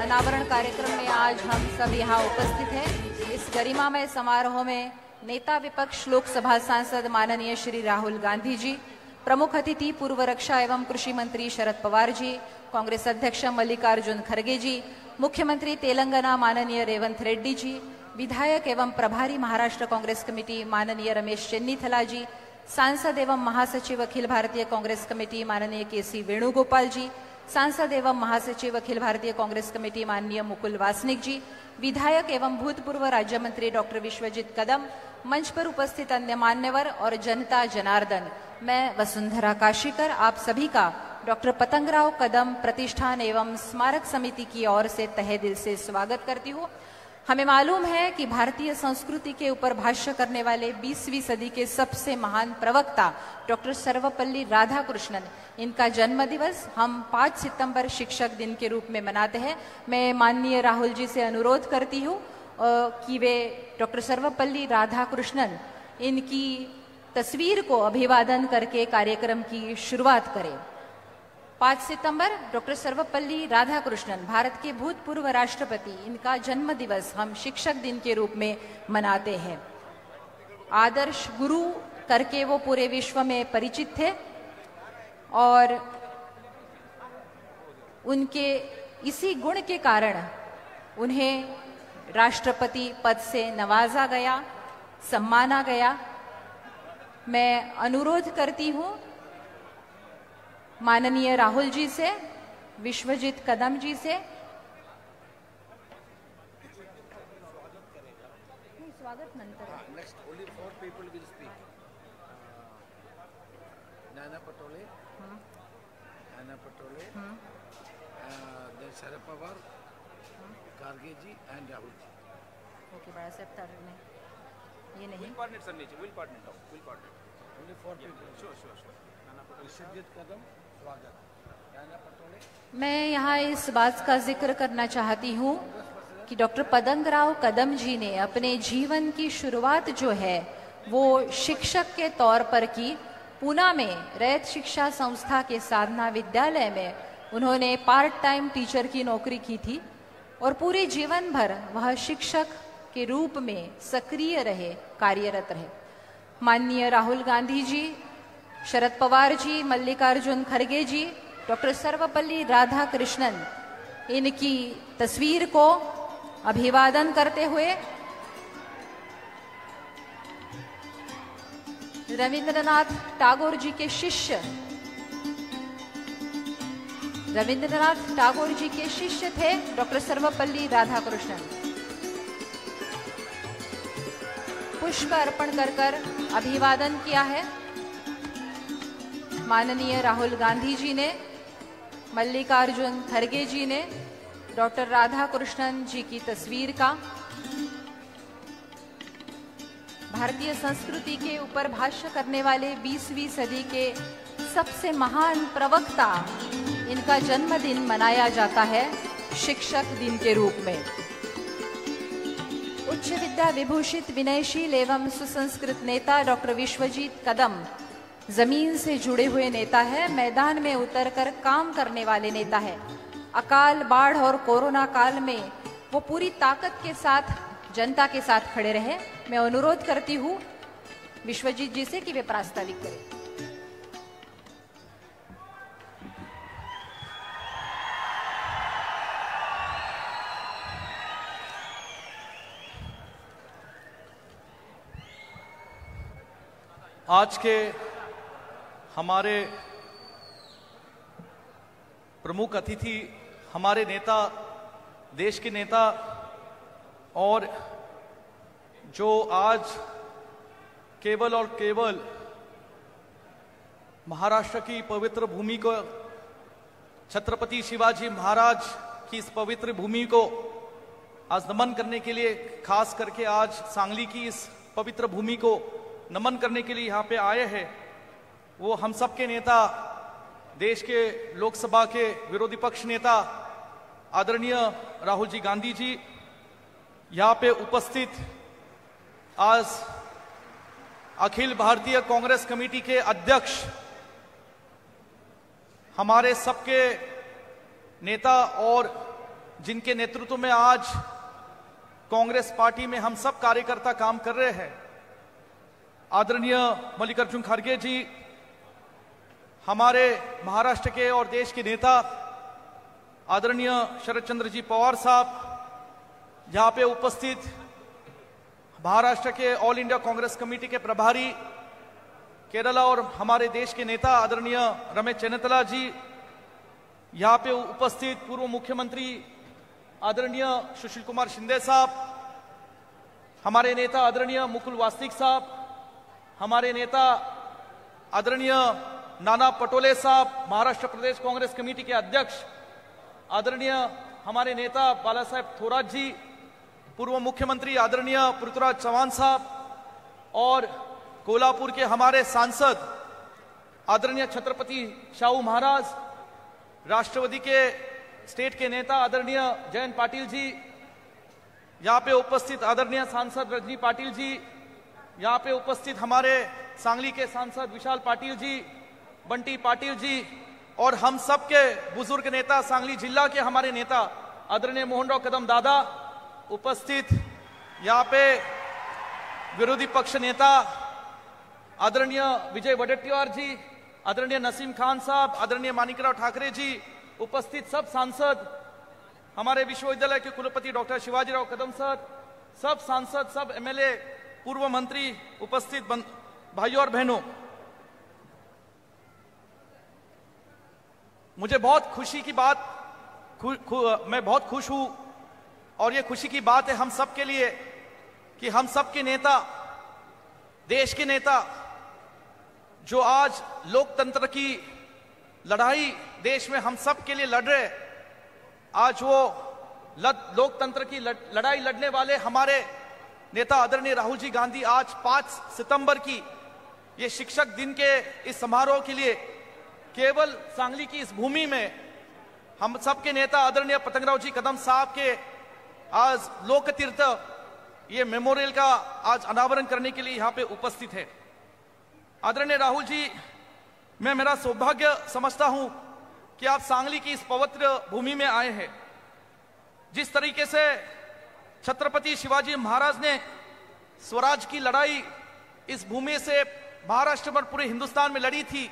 अनावरण कार्यक्रम में आज हम सब यहाँ उपस्थित हैं। इस गरिमामय समारोह में नेता विपक्ष लोकसभा सांसद माननीय श्री राहुल गांधी जी, प्रमुख अतिथि पूर्व रक्षा एवं कृषि मंत्री शरद पवार जी, कांग्रेस अध्यक्ष मल्लिकार्जुन खड़गे जी, मुख्यमंत्री तेलंगाना माननीय रेवंत रेड्डी जी, विधायक एवं प्रभारी महाराष्ट्र कांग्रेस कमेटी माननीय रमेश चेन्नीथला जी, सांसद एवं महासचिव अखिल भारतीय कांग्रेस कमेटी माननीय केसी वेणुगोपाल जी, सांसद एवं महासचिव अखिल भारतीय कांग्रेस कमेटी माननीय मुकुल वासनिक जी, विधायक एवं भूतपूर्व राज्य मंत्री डॉक्टर विश्वजीत कदम, मंच पर उपस्थित अन्य मान्यवर और जनता जनार्दन, मैं वसुंधरा काशीकर आप सभी का डॉक्टर पतंगराव कदम प्रतिष्ठान एवं स्मारक समिति की ओर से तहे दिल से स्वागत करती हूँ। हमें मालूम है कि भारतीय संस्कृति के ऊपर भाष्य करने वाले 20वीं सदी के सबसे महान प्रवक्ता डॉक्टर सर्वपल्ली राधाकृष्णन, इनका जन्म दिवस हम 5 सितंबर शिक्षक दिन के रूप में मनाते हैं। मैं माननीय राहुल जी से अनुरोध करती हूँ कि वे डॉक्टर सर्वपल्ली राधाकृष्णन इनकी तस्वीर को अभिवादन करके कार्यक्रम की शुरुआत करें। 5 सितंबर डॉक्टर सर्वपल्ली राधाकृष्णन, भारत के भूतपूर्व राष्ट्रपति, इनका जन्म दिवस हम शिक्षक दिन के रूप में मनाते हैं। आदर्श गुरु करके वो पूरे विश्व में परिचित थे और उनके इसी गुण के कारण उन्हें राष्ट्रपति पद से नवाजा गया, सम्माना गया। मैं अनुरोध करती हूँ माननीय राहुल जी से, विश्वजीत कदम जी से, स्वागत नंतर। Next, only 4 people will speak. Nana Patole, then Sharad Pawar, Kharge ji and Rahul ji. Okay, बड़ा साहब तार में ये नहीं। We'll coordinate, sir. We'll coordinate. We'll coordinate. Only 4 people. Sure. Nana Patole. Vishwajeet Kadam, स्वागत। नाना पटोले। मैं यहाँ इस बात का जिक्र करना चाहती हूँ कि डॉक्टर पतंगराव कदम जी ने अपने जीवन की शुरुआत जो है वो शिक्षक के तौर पर की। पूना में रैत शिक्षा संस्था के साधना विद्यालय में उन्होंने पार्ट टाइम टीचर की नौकरी की थी और पूरे जीवन भर वह शिक्षक के रूप में सक्रिय रहे, कार्यरत रहे। माननीय राहुल गांधी जी, शरद पवार जी, मल्लिकार्जुन खड़गे जी, डॉक्टर सर्वपल्ली राधाकृष्णन, इनकी तस्वीर को अभिवादन करते हुए रविंद्रनाथ टैगोर जी के शिष्य, रविंद्रनाथ टैगोर जी के शिष्य थे डॉक्टर सर्वपल्ली राधाकृष्णन। पुष्प अर्पण कर अभिवादन किया है माननीय राहुल गांधी जी ने, मल्लिकार्जुन खड़गे जी ने डॉक्टर राधाकृष्णन जी की तस्वीर का। भारतीय संस्कृति के ऊपर भाष्य करने वाले 20वीं सदी के सबसे महान प्रवक्ता, इनका जन्मदिन मनाया जाता है शिक्षक दिन के रूप में। उच्च विद्या विभूषित विनयशील एवं सुसंस्कृत नेता डॉक्टर विश्वजीत कदम जमीन से जुड़े हुए नेता है, मैदान में उतरकर काम करने वाले नेता है। अकाल, बाढ़ और कोरोना काल में वो पूरी ताकत के साथ जनता के साथ खड़े रहे। मैं अनुरोध करती हूँ विश्वजीत जी से कि वे प्रास्ताविक करें। आज के हमारे प्रमुख अतिथि, हमारे नेता, देश के नेता, और जो आज केवल और केवल महाराष्ट्र की पवित्र भूमि को, छत्रपति शिवाजी महाराज की इस पवित्र भूमि को आज नमन करने के लिए, खास करके आज सांगली की इस पवित्र भूमि को नमन करने के लिए यहाँ पे आए हैं, वो हम सब के नेता, देश के लोकसभा के विरोधी पक्ष नेता आदरणीय राहुल जी गांधी जी, यहाँ पे उपस्थित आज अखिल भारतीय कांग्रेस कमेटी के अध्यक्ष, हमारे सबके नेता और जिनके नेतृत्व में आज कांग्रेस पार्टी में हम सब कार्यकर्ता काम कर रहे हैं, आदरणीय मल्लिकार्जुन खड़गे जी, हमारे महाराष्ट्र के और देश के नेता आदरणीय शरद चंद्र जी पवार साहब, यहां पे उपस्थित महाराष्ट्र के ऑल इंडिया कांग्रेस कमेटी के प्रभारी, केरला और हमारे देश के नेता आदरणीय रमेश चेन्नितला जी, यहां पे उपस्थित पूर्व मुख्यमंत्री आदरणीय सुशील कुमार शिंदे साहब, हमारे नेता आदरणीय मुकुल वासनिक साहब, हमारे नेता आदरणीय नाना पटोले साहब, महाराष्ट्र प्रदेश कांग्रेस कमेटी के अध्यक्ष आदरणीय हमारे नेता बाला साहेब थोरात जी, पूर्व मुख्यमंत्री आदरणीय पृथ्वीराज चौहान साहब और कोल्हापुर के हमारे सांसद आदरणीय छत्रपति शाहू महाराज, राष्ट्रवादी के स्टेट के नेता आदरणीय जयंत पाटिल जी, यहाँ पे उपस्थित आदरणीय सांसद रजनी पाटिल जी, यहाँ पे उपस्थित हमारे सांगली के सांसद विशाल पाटिल जी, बंटी पाटिल जी और हम सब के बुजुर्ग नेता सांगली जिला के हमारे नेता आदरणीय मोहनराव कदम दादा, उपस्थित यहाँ पे विरोधी पक्ष नेता आदरणीय विजय वडेट्टीवार जी, आदरणीय नसीम खान साहब, आदरणीय माणिकराव ठाकरे जी, उपस्थित सब सांसद, हमारे विश्वविद्यालय के कुलपति डॉक्टर शिवाजीराव कदम सर, सब सांसद, सब एमएलए, पूर्व मंत्री, उपस्थित भाइयों और बहनों, मुझे बहुत खुशी की बात, मैं बहुत खुश हूं और ये खुशी की बात है हम सब के लिए कि हम सब के नेता, देश के नेता जो आज लोकतंत्र की लड़ाई देश में हम सब के लिए लड़ रहे, आज वो लोकतंत्र की लड़ाई लड़ने वाले हमारे नेता आदरणीय राहुल जी गांधी आज 5 सितंबर की ये शिक्षक दिन के इस समारोह के लिए केवल सांगली की इस भूमि में हम सबके नेता आदरणीय पतंगराव जी कदम साहब के आज लोक तीर्थ ये मेमोरियल का आज अनावरण करने के लिए यहाँ पे उपस्थित है। आदरणीय राहुल जी, मैं मेरा सौभाग्य समझता हूं कि आप सांगली की इस पवित्र भूमि में आए हैं। जिस तरीके से छत्रपति शिवाजी महाराज ने स्वराज की लड़ाई इस भूमि से महाराष्ट्र पर पूरे हिंदुस्तान में लड़ी थी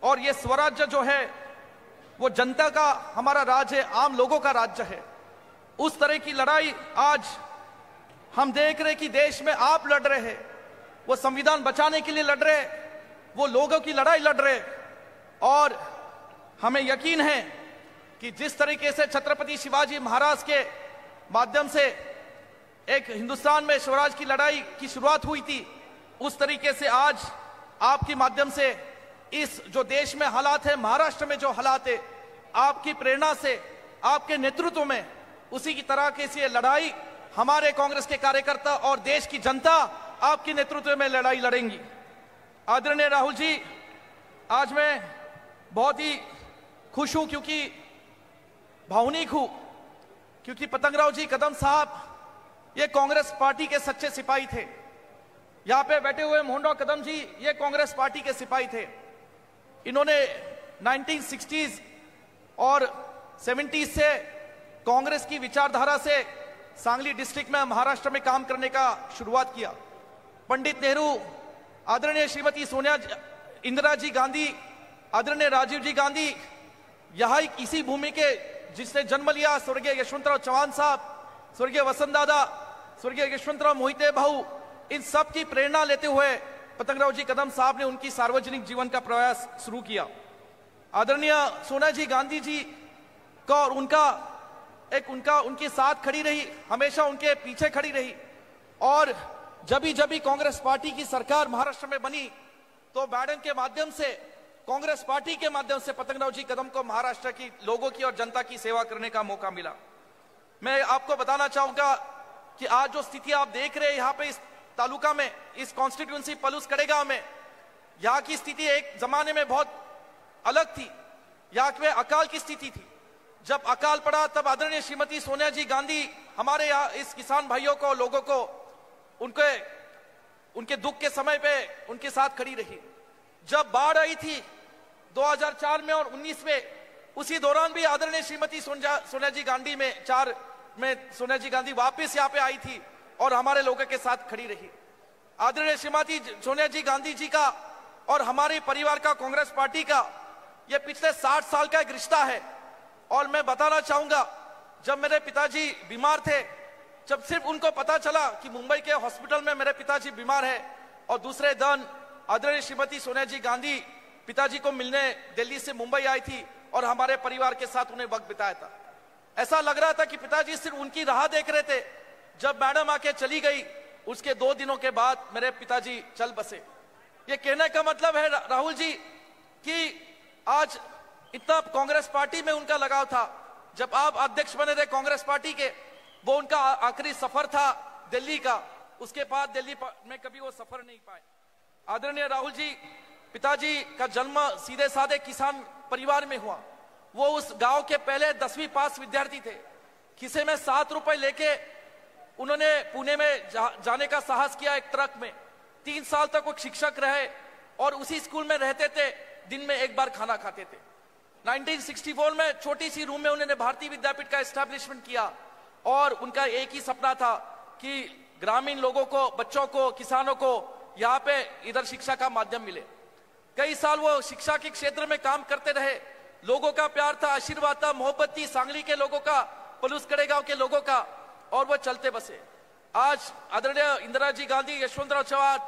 और ये स्वराज्य जो है वो जनता का हमारा राज है, आम लोगों का राज्य है। उस तरह की लड़ाई आज हम देख रहे कि देश में आप लड़ रहे हैं, वो संविधान बचाने के लिए लड़ रहे, वो लोगों की लड़ाई लड़ रहे और हमें यकीन है कि जिस तरीके से छत्रपति शिवाजी महाराज के माध्यम से एक हिंदुस्तान में स्वराज की लड़ाई की शुरुआत हुई थी, उस तरीके से आज आपके माध्यम से इस जो देश में हालात है, महाराष्ट्र में जो हालात है, आपकी प्रेरणा से, आपके नेतृत्व में उसी की तरह की ये लड़ाई हमारे कांग्रेस के कार्यकर्ता और देश की जनता आपके नेतृत्व में लड़ाई लड़ेंगी। आदरणीय राहुल जी, आज मैं बहुत ही खुश हूं, क्योंकि भावनिक हूं, क्योंकि पतंगराव जी कदम साहब ये कांग्रेस पार्टी के सच्चे सिपाही थे। यहां पे बैठे हुए मोहनराव कदम जी ये कांग्रेस पार्टी के सिपाही थे। इन्होंने 1960s और 70s से कांग्रेस की विचारधारा से सांगली डिस्ट्रिक्ट में महाराष्ट्र में काम करने का शुरुआत किया। पंडित नेहरू, आदरणीय श्रीमती सोनिया इंदिरा जी गांधी, आदरणीय राजीव जी गांधी, यहां इसी भूमि के जिसने जन्म लिया, स्वर्गीय यशवंतराव चौहान साहब, स्वर्गीय वसंत दादा, स्वर्गीय यशवंतराव मोहिते भाऊ, इन सब की प्रेरणा लेते हुए पतंगराव जी कदम साहब ने उनकी सार्वजनिक जीवन का प्रयास शुरू किया। आदरणीय सोनिया जी गांधी जी का और उनके साथ खड़ी रही, हमेशा उनके पीछे खड़ी रही और जब भी कांग्रेस पार्टी की सरकार महाराष्ट्र में बनी तो मैडम के माध्यम से, कांग्रेस पार्टी के माध्यम से पतंगराव जी कदम को महाराष्ट्र की लोगों की और जनता की सेवा करने का मौका मिला। मैं आपको बताना चाहूंगा कि आज जो स्थिति आप देख रहे हैं यहाँ पे इस तालुका में, इस कॉन्स्टिट्यूंसी पलूस कड़ेगांव में, यहाँ की स्थिति एक जमाने में बहुत अलग थी। यहाँ में अकाल की स्थिति थी। जब अकाल पड़ा तब आदरणीय श्रीमती सोनिया जी गांधी हमारे यहाँ इस किसान भाइयों को, लोगों को उनके दुख के समय पे उनके साथ खड़ी रही। जब बाढ़ आई थी 2004 में और 19 में, उसी दौरान भी आदरणीय श्रीमती सोनिया जी गांधी में 4 में सोनिया जी गांधी वापस यहाँ पे आई थी और हमारे लोगों के साथ खड़ी रही। आदरणीय श्रीमती सोनिया जी गांधी जी का और हमारे परिवार का, कांग्रेस पार्टी का, ये पिछले 60 साल का एक रिश्ता है। और मैं बताना चाहूंगा, जब मेरे पिताजी बीमार थे, जब सिर्फ उनको पता चला कि मुंबई के हॉस्पिटल में मेरे पिताजी बीमार है, और दूसरे दिन आदरणीय श्रीमती सोनिया जी गांधी पिताजी को मिलने दिल्ली से मुंबई आई थी और हमारे परिवार के साथ उन्हें वक्त बिताया था। ऐसा लग रहा था कि पिताजी सिर्फ उनकी राह देख रहे थे। जब मैडम आके चली गई, उसके 2 दिनों के बाद मेरे पिताजी चल बसे। ये कहने का मतलब है राहुल जी कि आज इतना कांग्रेस पार्टी में उनका लगाव था। जब आप अध्यक्ष बने थे कांग्रेस पार्टी के, वो उनका आखिरी सफर था दिल्ली का। उसके बाद दिल्ली में कभी वो सफर नहीं पाए। आदरणीय राहुल जी, पिताजी का जन्म सीधे साधे किसान परिवार में हुआ। वो उस गांव के पहले 10वीं पास विद्यार्थी थे। खिसे में 7 रुपए लेके उन्होंने पुणे में जाने का साहस किया एक ट्रक में। 3 साल तक वो शिक्षक रहे और उसी स्कूल में रहते थे। दिन में एक बार खाना खाते थे। 1964 में छोटी सी रूम में उन्होंने भारतीय विद्यापीठ का एस्टैब्लिशमेंट किया और उनका एक ही सपना था कि ग्रामीण लोगों को, बच्चों को, किसानों को यहाँ पे इधर शिक्षा का माध्यम मिले। कई साल वो शिक्षा के क्षेत्र में काम करते रहे। लोगों का प्यार था, आशीर्वाद था, मोहब्बत थी, सांगली के लोगों का, पलूसकड़े गांव के लोगों का, और वो चलते बसे। आज आदरणीय इंदिरा जी गांधी, यशवंतराव चव्हाण,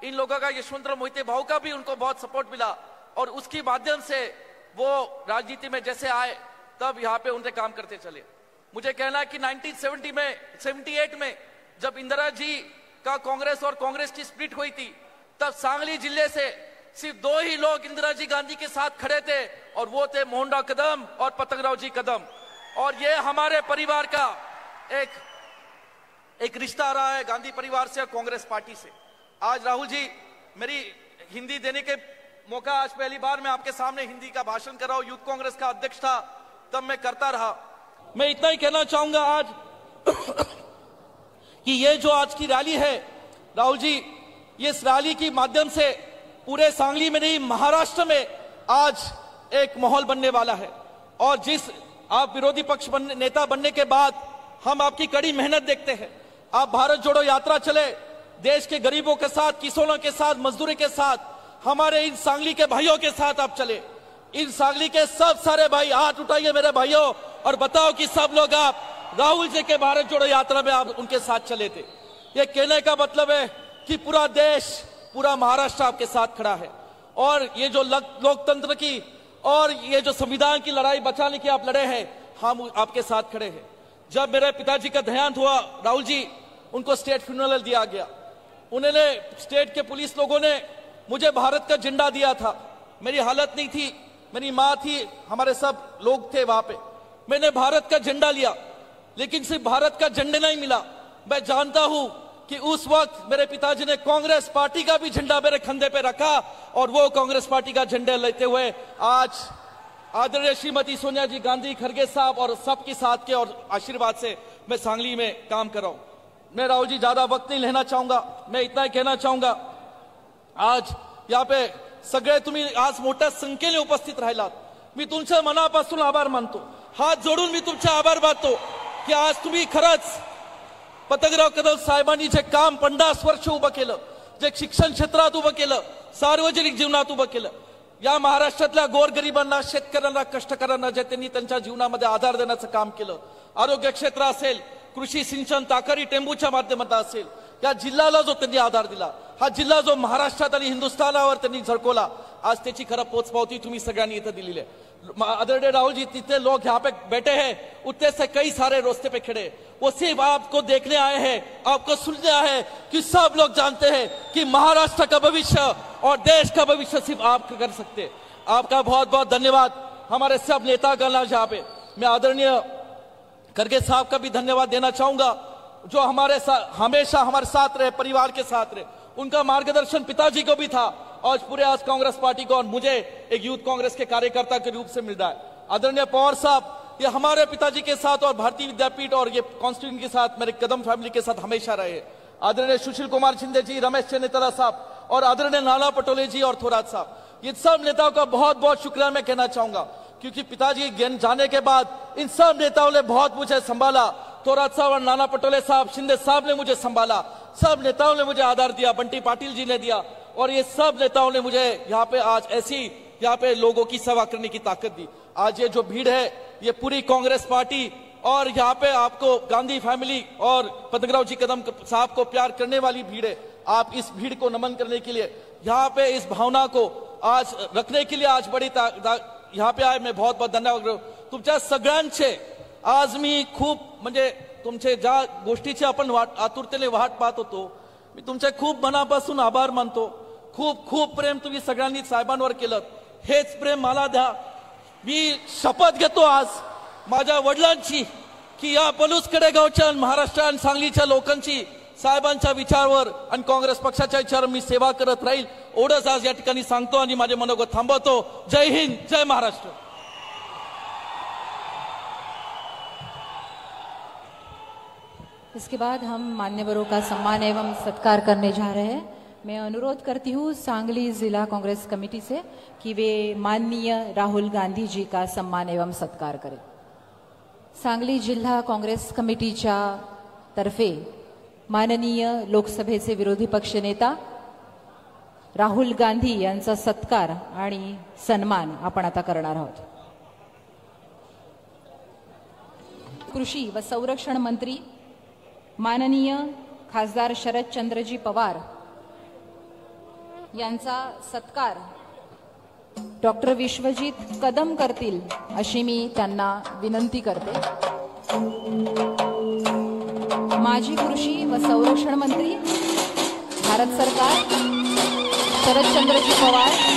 इन लोगों का, यशवंतराव मोहिते भाऊ का भी उनको बहुत सपोर्ट मिला और उसके माध्यम से वो राजनीति में जैसे आए तब यहाँ पे उनसे काम करते चले। मुझे कहना है कि 1978 में जब इंदिरा जी का कांग्रेस और कांग्रेस की स्प्लिट हुई थी, तब सांगली जिले से सिर्फ 2 ही लोग इंदिरा जी गांधी के साथ खड़े थे और वो थे मोहनराव कदम और पतंगराव जी कदम। और ये हमारे परिवार का एक रिश्ता रहा है गांधी परिवार से और कांग्रेस पार्टी से। आज राहुल जी, मेरी हिंदी देने के मौका, आज पहली बार मैं आपके सामने हिंदी का भाषण कर रहा हूं। यूथ कांग्रेस का अध्यक्ष था तब मैं करता रहा। मैं इतना ही कहना चाहूंगा आज कि ये जो आज की रैली है राहुल जी, ये इस रैली के माध्यम से पूरे सांगली में नहीं, महाराष्ट्र में आज एक माहौल बनने वाला है। और जिस आप विरोधी पक्ष नेता बनने के बाद हम आपकी कड़ी मेहनत देखते हैं। आप भारत जोड़ो यात्रा चले, देश के गरीबों के साथ, किसानों के साथ, मजदूरों के साथ, हमारे इन सांगली के भाइयों के साथ आप चले। इन सांगली के सब सारे भाई हाथ उठाइए मेरे भाइयों और बताओ कि सब लोग आप राहुल जी के भारत जोड़ो यात्रा में आप उनके साथ चले थे। ये कहने का मतलब है कि पूरा देश, पूरा महाराष्ट्र आपके साथ खड़ा है। और ये जो लोकतंत्र की और ये जो संविधान की लड़ाई बचाने की आप लड़े हैं, हम आपके साथ खड़े हैं। जब मेरे पिताजी का देहांत हुआ राहुल जी, उनको स्टेट फ्यूनरल दिया गया। उन्होंने, स्टेट के पुलिस लोगों ने मुझे भारत का झंडा दिया था। मेरी हालत नहीं थी, मेरी माँ थी, हमारे सब लोग थे वहां पे। मैंने भारत का झंडा लिया, लेकिन सिर्फ भारत का झंडा नहीं मिला। मैं जानता हूं कि उस वक्त मेरे पिताजी ने कांग्रेस पार्टी का भी झंडा मेरे कंधे पे रखा और वो कांग्रेस पार्टी का झंडा लेते हुए आज आदरणीय श्रीमती सोनिया जी गांधी, खड़गे साहब और सबके साथ के और आशीर्वाद से मैं सांगली में काम कर रहा हूं। मैं राहुल जी ज्यादा वक्त नहीं लेना चाहूंगा, मैं इतना ही कहना चाहूंगा, आज यहाँ पे सगळे तुम्ही आज मोठ्या संख्येने उपस्थित राहिलात। मी तुमच्या मनापासून आभार मानतो, हात जोडून मी तुमचे आभार मानतो की आज तुम्ही खरंच पतंगराव कदम साहेबांनी जे काम 50 वर्ष उभं केलं, जे शिक्षण क्षेत्रात उभं केलं, सार्वजनिक जीवनात उभं केलं, या महाराष्ट्रातल्या गोरगरिबांना, शेतकऱ्यांना, कष्टकऱ्यांना जे त्यांनी त्यांच्या जीवनामध्ये आधार देण्याचं काम केलं, आरोग्य क्षेत्र असेल, कृषी सिंचन, ताकारी टेंबूच्या माध्यमातून असेल, या जिल्ह्याला जो त्यांनी आधार दिला, हा जिल्हा जो महाराष्ट्रात आणि हिंदुस्थानावर त्यांनी झळकवला, आज त्याची खरं पोचपावती तुम्ही सगळ्यांनी इथं दिलेली आहे। आदरणीय राहुल जी, जितने लोग यहाँ पे बैठे हैं उतने से कई सारे रास्ते पे खड़े, वो सिर्फ आपको देखने आए हैं, आपको सुनने आए हैं कि सब लोग जानते हैं कि महाराष्ट्र का भविष्य और देश का भविष्य सिर्फ आप कर सकते हैं। आपका बहुत बहुत धन्यवाद। हमारे सब नेतागण आज यहाँ पे, मैं आदरणीय खड़गे साहब का भी धन्यवाद देना चाहूंगा जो हमारे साथ हमेशा हमारे साथ रहे, परिवार के साथ रहे। उनका मार्गदर्शन पिताजी को भी था और पूरे आज कांग्रेस पार्टी को और मुझे एक यूथ कांग्रेस के कार्यकर्ता के रूप से मिल रहा है। आदरणीय पवार साहब, ये हमारे पिताजी के साथ और भारतीय विद्यापीठ और ये कॉन्स्टिट्यूशन के साथ, मेरे कदम फैमिली के साथ हमेशा रहे। आदरणीय सुशील कुमार शिंदे जी, रमेश चन्नेतला साहब और आदरणीय नाना पटोले जी और थोरात साहब, ये सब नेताओं का बहुत बहुत शुक्रिया मैं कहना चाहूंगा क्योंकि पिताजी जाने के बाद इन सब नेताओं ने बहुत मुझे संभाला। थोरात साहब और नाना पटोले साहब, शिंदे साहब ने मुझे संभाला, सब नेताओं ने मुझे आधार दिया, बंटी पाटिल जी ने दिया, और ये सब नेताओं ने मुझे यहाँ पे आज ऐसी यहाँ पे लोगों की सेवा करने की ताकत दी। आज ये जो भीड़ है ये पूरी कांग्रेस पार्टी और यहाँ पे आपको गांधी फैमिली और पद्मनाभ जी कदम साहब को प्यार करने वाली भीड़ है। आप इस भीड़ को नमन करने के लिए यहाँ पे इस भावना को आज रखने के लिए आज बड़ी यहाँ पे आए, मैं बहुत बहुत धन्यवाद तुमच्या सगळ्यांचे। आज मी खूप म्हणजे तुमचे ज्या गोष्टीची आपण आतुरतेने वाट पाहत होतो, मी तुमचे खूप मनापासून आभार मानतो। खूप खूप प्रेम तुम्ही सगळ्यांनी साहेबांवर केलं, हेच प्रेम मला द्या। मी शपथ घेतो आज माझ्या वडिलांची की या पलूसकडे गावच्या महाराष्ट्र आणि सांगलीच्या लोकांची साहेबांच्या विचारावर आणि काँग्रेस पक्षाच्या विचारावर मी सेवा करत राहील, एवढंच आज या ठिकाणी सांगतो आणि माझे मनोगत थांबवतो। जय हिंद, जय महाराष्ट्र। इसके बाद हम मान्यवरों का सम्मान एवं सत्कार करने जा रहे हैं। मैं अनुरोध करती हूँ सांगली जिला कांग्रेस कमेटी से कि वे माननीय राहुल गांधी जी का सम्मान एवं सत्कार करें। सांगली जिल्हा काँग्रेस कमिटीच्या तर्फे माननीय लोकसभेचे विरोधी पक्ष नेता राहुल गांधी यांचा सत्कार आणि सन्मान आपण आता करणार आहोत। कृषी व संरक्षण मंत्री माननीय खासदार शरदचंद्रजी पवार यांचा सत्कार डॉक्टर विश्वजीत कदम करतील अशी मी त्यांना विनंती करते। माजी कृषी व संरक्षण मंत्री भारत सरकार शरदचंद्रजी पवार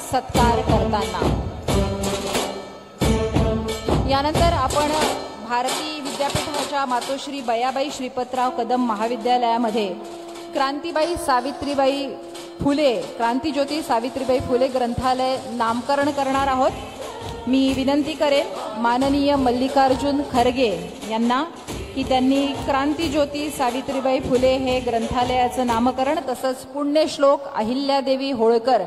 सत्कार करताना यानंतर आपण भारती विद्यापीठाच्या मातोश्री बयाबाई श्रीपतराव कदम महाविद्यालयामध्ये क्रांतीबाई सावित्रीबाई फुले क्रांतीज्योती सावित्रीबाई फुले ग्रंथालय नामकरण करणार आहोत। मी विनंती करेन माननीय मल्लिकार्जुन खरगे यांना की त्यांनी क्रांतीज्योती सावित्रीबाई फुले हे ग्रंथालयाचं नामकरण तसंच पुण्यश्लोक अहिल्यादेवी होळकर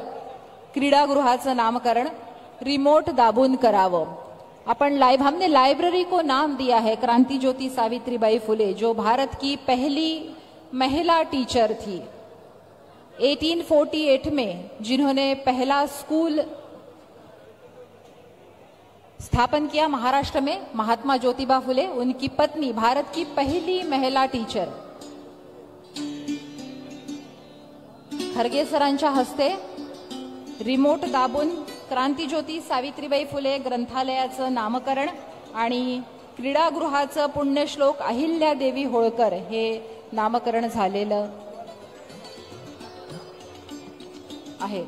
क्रीडागृहाचं नामकरण रिमोट दाबून करावं। अपन हमने लाइब्रेरी को नाम दिया है क्रांति ज्योति सावित्रीबाई फुले, जो भारत की पहली महिला टीचर थी 1848 में, जिन्होंने पहला स्कूल स्थापन किया महाराष्ट्र में। महात्मा ज्योतिबा फुले उनकी पत्नी, भारत की पहली महिला टीचर। खरगे सरांच्या हस्ते रिमोट दाबून क्रांतीज्योती सावित्रीबाई फुले ग्रंथालयाचं नामकरण आणि क्रीडागृहाचं पुण्यश्लोक अहिल्यादेवी होळकर हे नामकरण झालेलं आहे।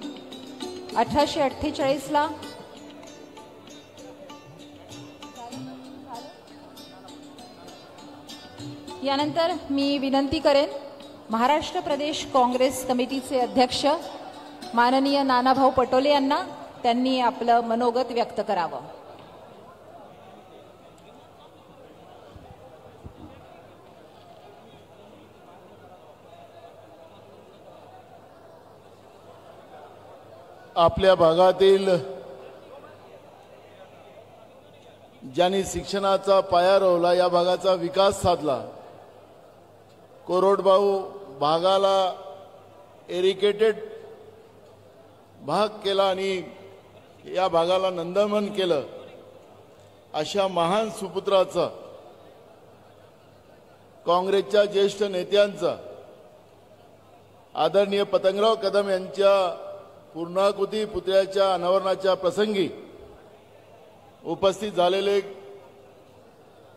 1848 ला यानंतर मी विनंती करेन महाराष्ट्र प्रदेश काँग्रेस कमिटीचे अध्यक्ष माननीय नानाभाऊ पटोले यांना, त्यांनी आपलं मनोगत व्यक्त करावं। आपल्या भागातील ज्यांनी शिक्षणाचा पाया रोवला, या भागाचा विकास साधला, कोरडवाहू भागाला एरिकेटेड भाग केला आणि या भागाला नंदनवन केलं, अशा महान सुपुत्राचा, काँग्रेसच्या ज्येष्ठ नेत्यांचा, आदरणीय पतंगराव कदम यांच्या पूर्णाकृती पुतळ्याच्या अनावरणाच्या प्रसंगी उपस्थित झालेले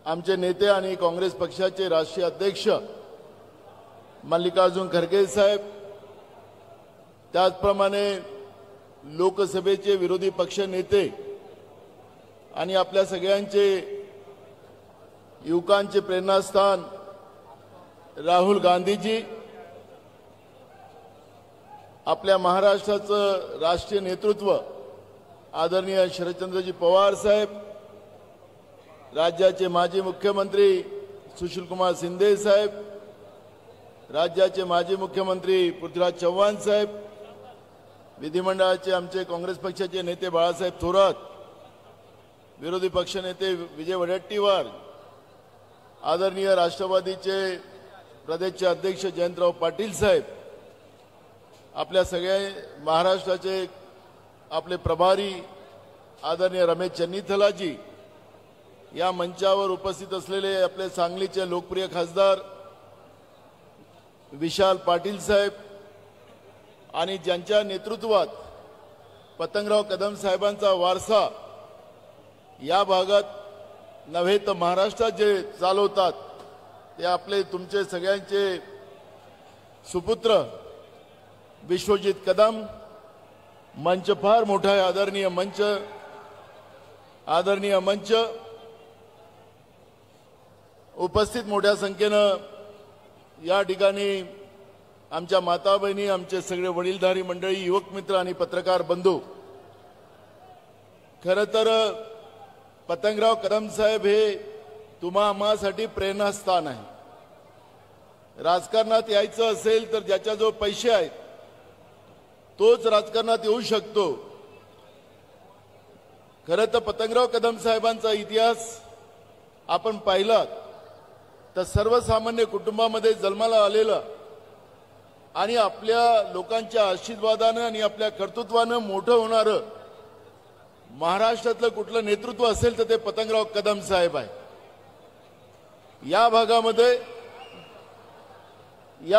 आमचे नेते आणि काँग्रेस पक्षाचे राष्ट्रीय अध्यक्ष मल्लिकार्जुन खरगे साहेब, त्याचप्रमाणे लोकसभेचे विरोधी पक्ष नेते आणि आपल्या सगळ्यांचे युवकांचे प्रेरणास्थान राहुल गांधीजी, आपल्या महाराष्ट्राचं राष्ट्रीय नेतृत्व आदरणीय शरदचंद्रजी पवार साहेब, राज्याचे माजी मुख्यमंत्री सुशीलकुमार शिंदे साहेब, राज्याचे माजी मुख्यमंत्री पृथ्वीराज चव्हाण साहेब, विधिमंडळाचे आमचे काँग्रेस पक्षाचे नेते बाळासाहेब थोरात, विरोधी पक्षनेते विजय वडेट्टीवार, आदरणीय राष्ट्रवादीचे प्रदेशचे अध्यक्ष जयंतराव पाटील साहेब, आपल्या सगळ्या महाराष्ट्राचे आपले प्रभारी आदरणीय रमेश चन्नीथलाजी, या मंचावर उपस्थित असलेले आपले सांगलीचे लोकप्रिय खासदार विशाल पाटील साहेब, आणि ज्यांच्या नेतृत्वात पतंगराव कदम साहेबांचा वारसा या भागात नव्हे तर महाराष्ट्रात जे चालवतात ते आपले तुमचे सगळ्यांचे सुपुत्र विश्वजित कदम. मंच फार मोठा आहे, आदरणीय मंच. उपस्थित मोठ्या संख्येनं या ठिकाणी आमच्या माता बहिणी, आमचे सगळे वडीलधारी मंडळी, युवक मित्र आणि पत्रकार बंधू. खरं तर पतंगराव कदम साहेब हे तुम्हा आम्हासाठी प्रेरणास्थान आहे. राजकारणात यायचं असेल तर ज्याच्याजवळ पैसे आहेत तोच राजकारणात येऊ शकतो. खरं तर पतंगराव कदम साहेबांचा इतिहास आपण पाहिला तर सर्वसामान्य कुटुंबामध्ये जन्माला आलेला आणि आपल्या लोकांच्या आशीर्वादानं आणि आपल्या कर्तृत्वानं मोठं होणारं महाराष्ट्रातलं कुठलं नेतृत्व असेल तर ते पतंगराव कदम साहेब आहे. या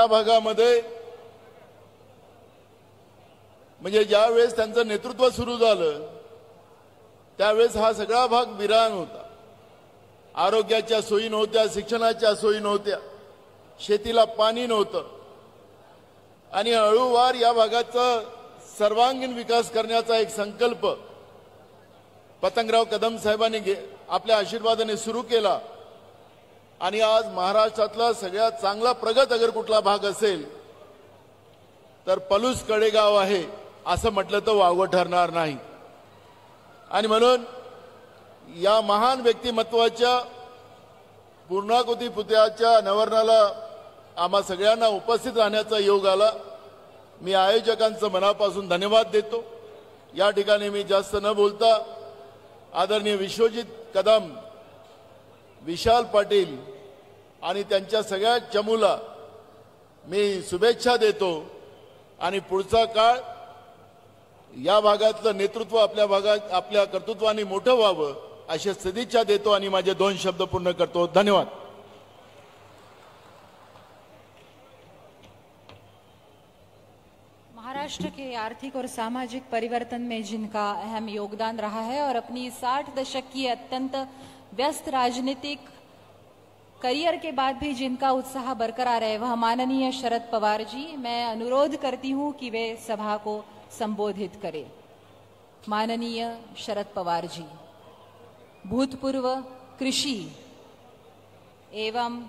भागामध्ये म्हणजे ज्यावेळेस त्यांचं नेतृत्व सुरू झालं त्यावेळेस हा सगळा भाग विरान होता. आरोग्याच्या सोयी नव्हत्या, शिक्षणाच्या सोयी नव्हत्या, शेतीला पाणी नव्हतं आणि हळूवार या भागाचा सर्वांगीण विकास करण्याचा एक संकल्प पतंगराव कदम साहेबांनी आपल्या आशीर्वादाने सुरू केला. आणि आज महाराष्ट्रातला सगळ्यात चांगला प्रगत अगर कुठला भाग असेल तर पलूस कडेगाव आहे असं म्हटलं तर वावगं ठरणार नाही. आणि म्हणून या महान व्यक्तिमत्वाच्या पूर्णाकृती पुतळ्याच्या अनावरणाला आम्हा सगळ्यांना उपस्थित राहण्याचा योग आला. मी आयोजकांचं मनापासून धन्यवाद देतो. या ठिकाणी मी जास्त न बोलता आदरणीय विश्वजित कदम, विशाल पाटील आणि त्यांच्या सगळ्या चमूला मी शुभेच्छा देतो. आणि पुढचा काळ या भागातलं नेतृत्व आपल्या कर्तृत्वाने मोठं व्हावं अशी सदिच्छा देतो आणि माझे 2 शब्द पूर्ण करतो. धन्यवाद. महाराष्ट्र के आर्थिक और सामाजिक परिवर्तन में जिनका अहम योगदान रहा है और अपनी 60 दशक की अत्यंत व्यस्त राजनीतिक करियर के बाद भी जिनका उत्साह बरकरार है वह माननीय शरद पवार जी. मैं अनुरोध करती हूं कि वे सभा को संबोधित करें. माननीय शरद पवार जी, भूतपूर्व कृषि एवं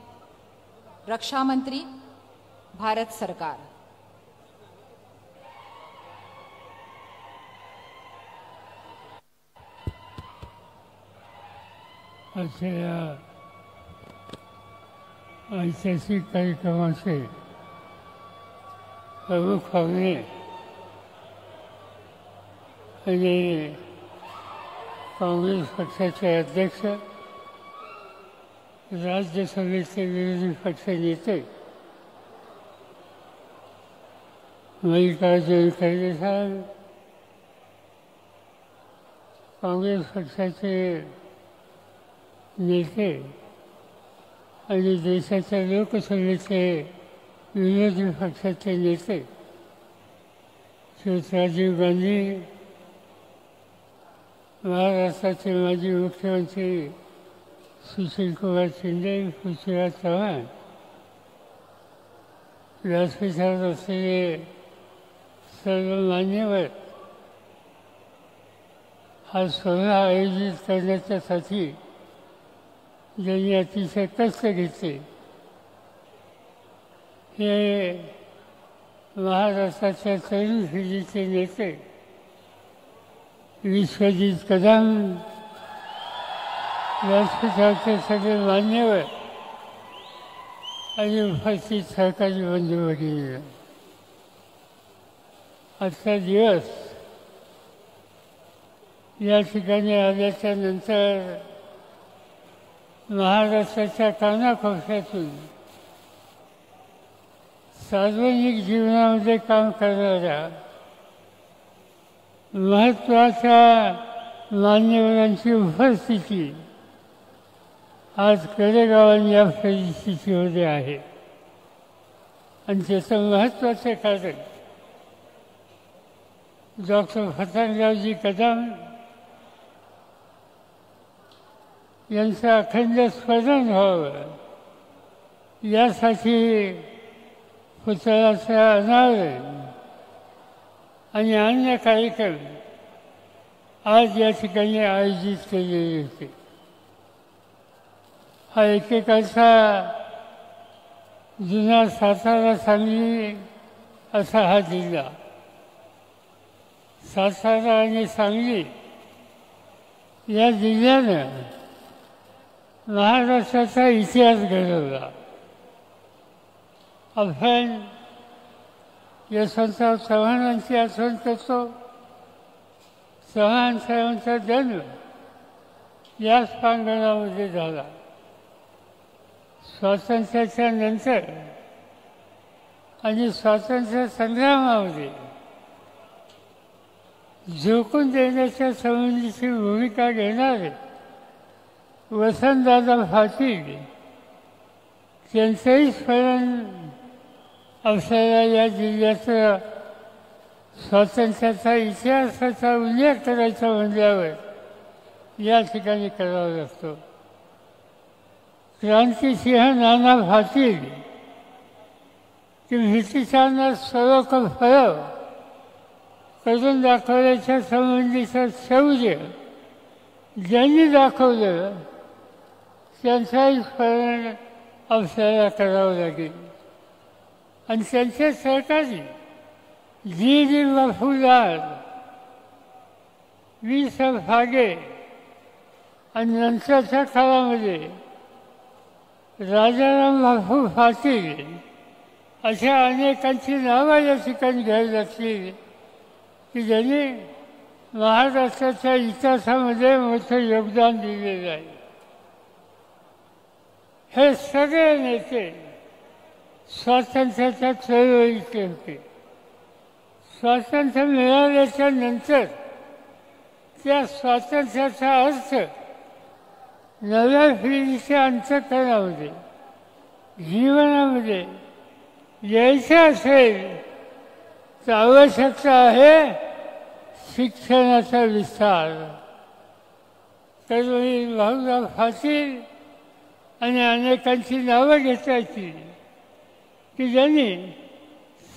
रक्षा मंत्री, भारत सरकार. ऐतिहासिक कार्यक्रमों से प्रमुख होंगे कांग्रेस पक्षाचे अध्यक्ष, राज्यसभेचे विरोधी पक्ष नेते मल्लिकार्जुन खरगे साहेब, कांग्रेस पक्षाचे नेते आणि देशाच्या लोकसभेचे विरोधी पक्षाचे नेते श्री राजीव गांधी, महाराष्ट्राचे माजी मुख्यमंत्री सुशीलकुमार शिंदे, पृथ्वीराज चव्हाण, व्यासपीठावर असलेले सर्व मान्यवर, हा सोहळा आयोजित करण्याच्यासाठी ज्यांनी अतिशय कष्ट घेतले हे महाराष्ट्राच्या तरुण पिढीचे नेते विश्वजित कदम, व्यासपीठाचे सगळे मान्यवर आणि उपस्थित सहकारी बंधू भगिनी, आजचा दिवस या ठिकाणी आल्याच्या नंतर महाराष्ट्राच्या कानाकोपऱ्यातून सार्वजनिक जीवनामध्ये काम करणाऱ्या महत्त्वाच्या मान्यवरांची उपस्थिती आज कडेगावांनी या परिस्थितीमध्ये आहे आणि त्याचं महत्त्वाचं कारण डॉक्टर पतंगरावजी कदम यांचं अखंड स्मरण व्हावं यासाठी पुतळ्याचं अनावरण आणि अन्य कार्यक्रम आज या ठिकाणी आयोजित केलेले होते. हा एकेकाळचा जुना सातारा सांगली असा हा जिल्हा. सातारा आणि सांगली या जिल्ह्यानं महाराष्ट्राचा इतिहास घडवला. आपण यशवंतराव चव्हाणांची आठवण करतो. चव्हाण साहेबांचा जन्म याच प्रांगणामध्ये झाला. स्वातंत्र्याच्या नंतर आणि स्वातंत्र्य संग्रामामध्ये झोकून देण्याच्या संबंधीची भूमिका घेणारे वसंतदादा पाटील त्यांचंही स्मरण आपल्याला या जिल्ह्याचा स्वातंत्र्याचा इतिहासाचा उल्लेख करायचा म्हणल्यावर या ठिकाणी करावा लागतो. क्रांतिसिंह नाना पाटील की ब्रिटिशांना सरोखर फरक करून दाखवण्याच्या संबंधीचं शौर्य ज्यांनी दाखवलं त्यांचंही स्मरण आपल्याला करावं लागेल. आणि त्यांचे सहकारी जी वफूदार, वि. स. फागे आणि नंतरच्या काळामध्ये राजाराम बापू पाटील अशा अनेकांची नावं या ठिकाणी घ्यावी लागतील की ज्यांनी महाराष्ट्राच्या इतिहासामध्ये मोठं योगदान दिलेलं आहे. हे सगळे नेते स्वातंत्र्याच्या चळवळीचे होते. स्वातंत्र्य मिळाल्याच्या नंतर त्या स्वातंत्र्याचा अर्थ नव्या पिढीच्या अंतःकरणामध्ये जीवनामध्ये यायचं असेल तर आवश्यकता आहे शिक्षणाचा विस्तार. तरुणी भाऊराव पाटील आणि अनेकांची नावं घेता येतील की ज्यांनी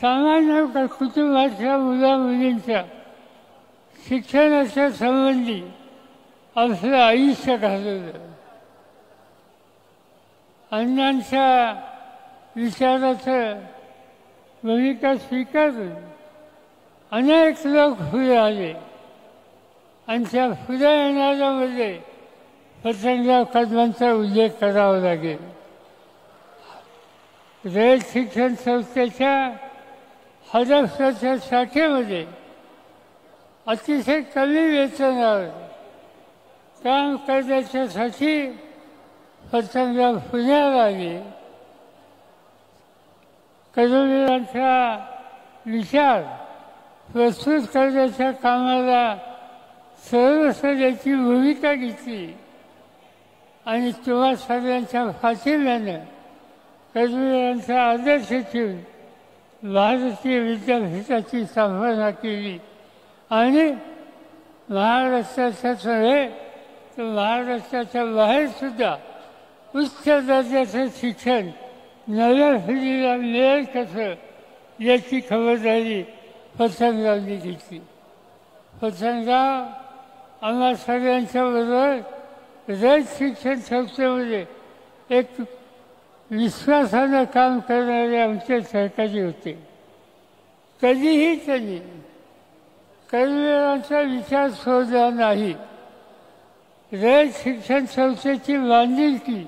सामान्य कुटुंबाच्या मुलामुलींच्या शिक्षणाच्या संबंधी आपलं आयुष्य घालवलं. अण्णांच्या विचाराचं भूमिका स्वीकारून अनेक लोक पुढे आले आणि त्या पुढे येणाऱ्यामध्ये पतंगराव कदमांचा उल्लेख करावा लागेल. रयत शिक्षण संस्थेच्या हडपसरच्या शाखेमध्ये अतिशय कमी वेतनावर काम करण्याच्यासाठी पतंगराव पुण्याला आले. कर्मवीरांचा विचार प्रस्तुत करण्याच्या कामाला सर्वस्वाची भूमिका घेतली आणि तुम्हा सगळ्यांच्या पाठिंब्यानं कर्मवीरांचा आदर्श ठेवून भारतीय विद्यापीठाची स्थापना केली आणि महाराष्ट्राच्या नव्हे तर महाराष्ट्राच्या बाहेरसुद्धा उच्च दर्जाचं शिक्षण नव्या पिढीला मिळेल कसं याची खबरदारी पतंगरावनी घेतली. पतंगराव आम्हा सगळ्यांच्या बरोबर रयत शिक्षण संस्थेमध्ये एक विश्वासानं काम करणारे आमचे सहकारी होते. कधीही त्यांनी कर्मवीरांचा विचार सोडला नाही. रयत शिक्षण संस्थेची बांधिलकी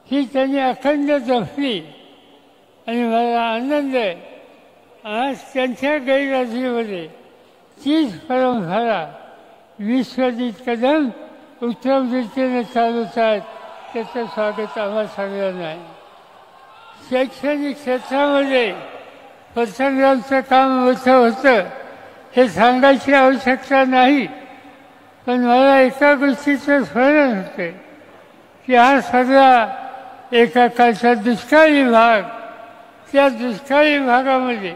ही त्यांनी अखंड जपली आणि मला आनंद आहे आज त्यांच्या गैरहजेरीमध्ये तीच परंपरा विश्वजित कदम उत्तम रीतीने चालवत आहेत. त्याचं स्वागत आम्हा सगळ्यांना आहे. शैक्षणिक क्षेत्रामध्ये पतंगरावचं काम मोठं होतं हे सांगायची आवश्यकता नाही, पण मला एका गोष्टीचं स्मरण होते की हा सगळा एका काळचा दुष्काळी भाग, त्या दुष्काळी भागामध्ये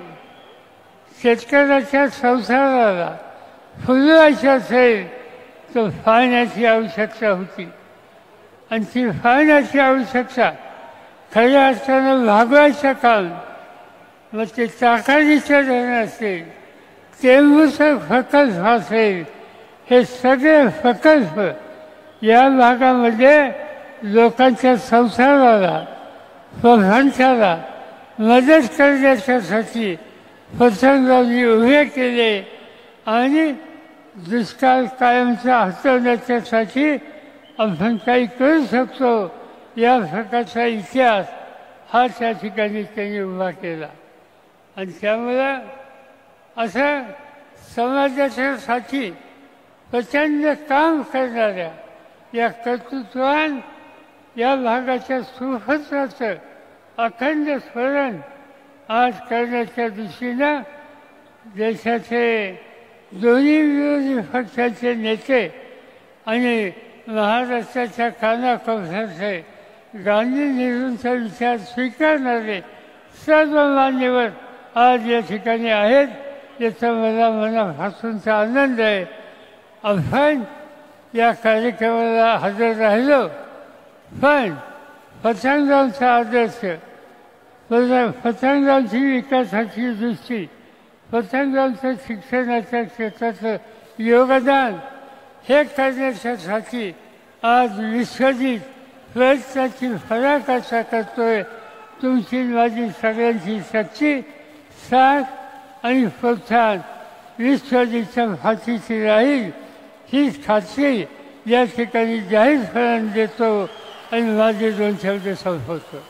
शेतकऱ्याच्या संसाराला फुलवायचं असेल तर पाण्याची आवश्यकता होती आणि ती पाण्याची आवश्यकता खऱ्या अर्थानं भागवायचं काम मग ते ताकाडीचं धरण असेल, तेंबूचं प्रकल्प असेल, हे सगळे प्रकल्प या भागामध्ये लोकांच्या संसाराला प्रधानशाला मदत करण्याच्यासाठी पतंगरावजी उभे केले आणि दुष्काळ कायमचा हटवण्याच्यासाठी आपण काही करू शकतो या प्रकारचा इतिहास हा त्या ठिकाणी त्यांनी उभा केला. आणि त्यामुळं असं समाजाच्यासाठी प्रचंड काम करणाऱ्या या कर्तृत्वान या भागाच्या सुहृदाचं अखंड स्मरण आज करण्याच्या दृष्टीनं देशाचे दोन्ही विरोधी पक्षाचे नेते आणि महाराष्ट्राच्या कानाकोपऱ्याचे गांधी नेहरूंचा विचार स्वीकारणारे सर्व मान्यवर आज या ठिकाणी आहेत. याचा मला मनापासूनचा आनंद आहे. आपण या कार्यक्रमाला हजर राहिलो, पण पतंगरावचा आदर्श, पतंगरावची विकासाची दृष्टी, पतंगरावचं शिक्षणाच्या क्षेत्राचं योगदान हे करण्यासाठी आज विश्वजित प्रयत्नाची फराकाचा करतोय. तुमची माझी सगळ्यांची शक्ती साथ आणि प्रोत्साहन विश्वजितच्या फाशीची राहील हीच खात्री या ठिकाणी जाहीरपणाने देतो आणि माझे 2 शब्द संपवतो.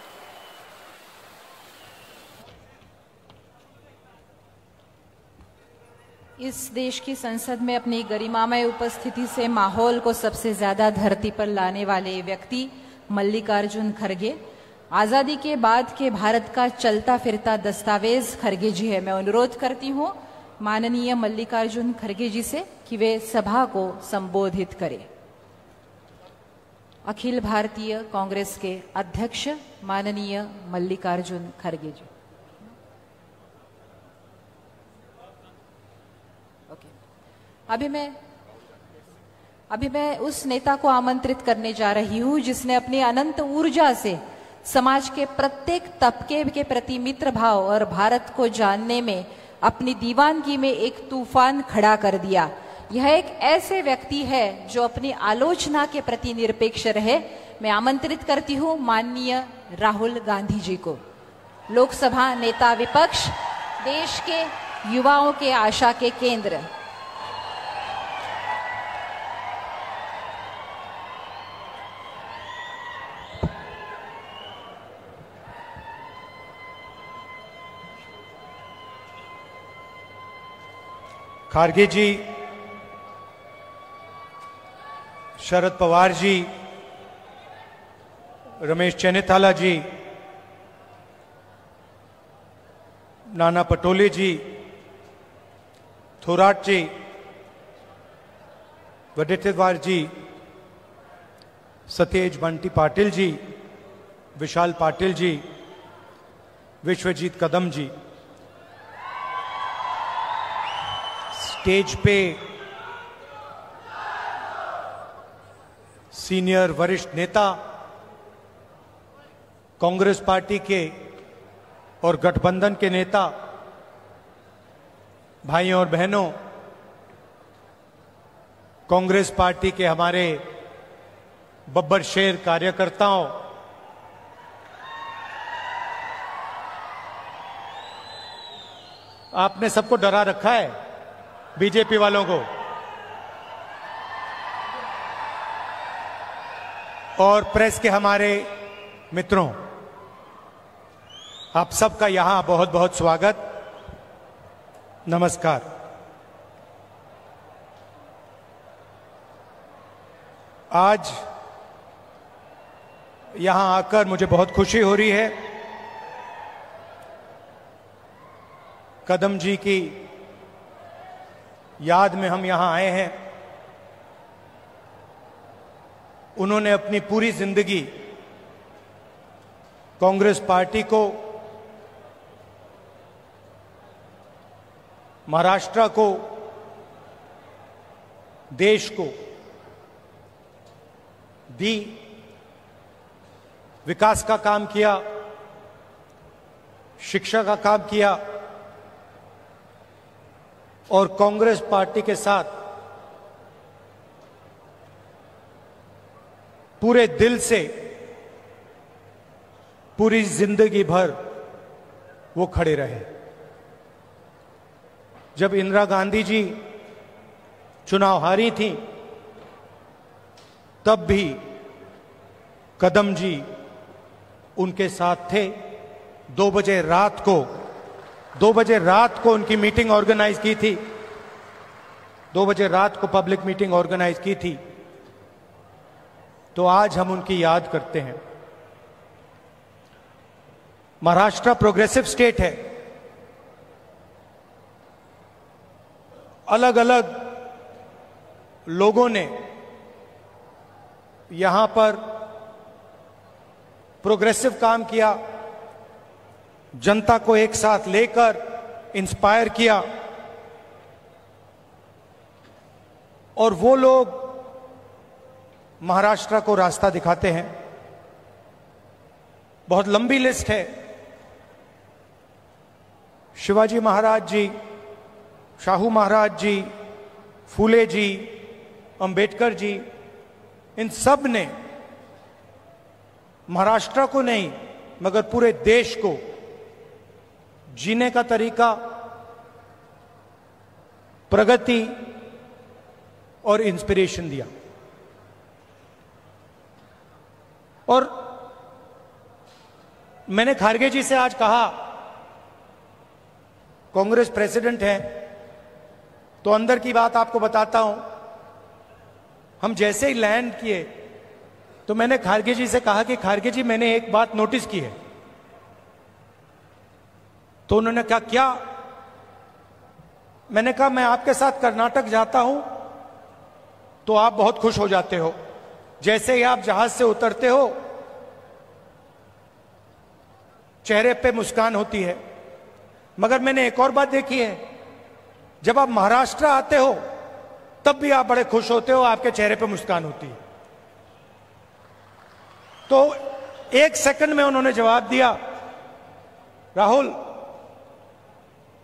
इस देश की संसद में अपनी गरिमामय उपस्थिति से माहौल को सबसे ज्यादा धरती पर लाने वाले व्यक्ति मल्लिकार्जुन खड़गे, आजादी के बाद के भारत का चलता फिरता दस्तावेज खड़गे जी है. मैं अनुरोध करती हूं माननीय मल्लिकार्जुन खड़गे जी से कि वे सभा को संबोधित करें. अखिल भारतीय कांग्रेस के अध्यक्ष माननीय मल्लिकार्जुन खड़गे जी. अभी मैं उस नेता को आमंत्रित करने जा रही हूं जिसने अपनी अनंत ऊर्जा से समाज के प्रत्येक तबके के प्रति मित्र भाव और भारत को जानने में अपनी दीवानगी में एक तूफान खड़ा कर दिया. यह एक ऐसे व्यक्ति है जो अपनी आलोचना के प्रति निरपेक्ष रहे. मैं आमंत्रित करती हूं माननीय राहुल गांधी जी को, लोकसभा नेता विपक्ष, देश के युवाओं के आशा के केंद्र. खारगे जी, शरद पवार जी, रमेश चेन्नीथाला जी, नाना पटोले जी, थोराट जी, वडेट्टीवार जी, सतेज बंटी पाटिल जी, विशाल पाटिल जी, विश्वजीत कदम जी, स्टेज पे सीनियर वरिष्ठ नेता, कांग्रेस पार्टी के और गठबंधन के नेता, भाइयों और बहनों, कांग्रेस पार्टी के हमारे बब्बर शेर कार्यकर्ताओं, आपने सबको डरा रखा है, बीजेपी वालों को, और प्रेस के हमारे मित्रों, आप सबका यहां बहुत बहुत स्वागत, नमस्कार। आज यहां आकर मुझे बहुत खुशी हो रही है। कदम जी की याद में हम यहां आए हैं। उन्होंने अपनी पूरी जिंदगी कांग्रेस पार्टी को, महाराष्ट्र को, देश को दी, विकास का काम किया, शिक्षा का काम किया, और कांग्रेस पार्टी के साथ पूरे दिल से पूरी जिंदगी भर वो खड़े रहे। जब इंदिरा गांधी जी चुनाव हारी थी, तब भी कदम जी उनके साथ थे। 2 बजे रात को उनकी मीटिंग ऑर्गेनाइज की थी, 2 बजे रात को पब्लिक मीटिंग ऑर्गेनाइज की थी। तो आज हम उनकी याद करते हैं। महाराष्ट्र प्रोग्रेसिव स्टेट है। अलग अलग लोगों ने यहां पर प्रोग्रेसिव काम किया, जनता को एक साथ लेकर इंस्पायर किया, और वो लोग महाराष्ट्र को रास्ता दिखाते हैं। बहुत लंबी लिस्ट है। शिवाजी महाराज जी, शाहू महाराज जी, फूले जी, अंबेडकर जी, इन सब ने महाराष्ट्र को नहीं मगर पूरे देश को जीने का तरीका, प्रगति और इंस्पिरेशन दिया। और मैंने खारगे जी से आज कहा, कांग्रेस प्रेसिडेंट हैं, तो अंदर की बात आपको बताता हूं। हम जैसे ही लैंड किए तो मैंने खारगे जी से कहा कि खारगे जी, मैंने एक बात नोटिस की है। तो उन्होंने कहा, क्या? मैंने कहा, मैं आपके साथ कर्नाटक जाता हूं तो आप बहुत खुश हो जाते हो। जैसे ही आप जहाज से उतरते हो, चेहरे पे मुस्कान होती है। मगर मैंने एक और बात देखी है, जब आप महाराष्ट्र आते हो तब भी आप बड़े खुश होते हो, आपके चेहरे पे मुस्कान होती है। तो 1 सेकंड में उन्होंने जवाब दिया, राहुल,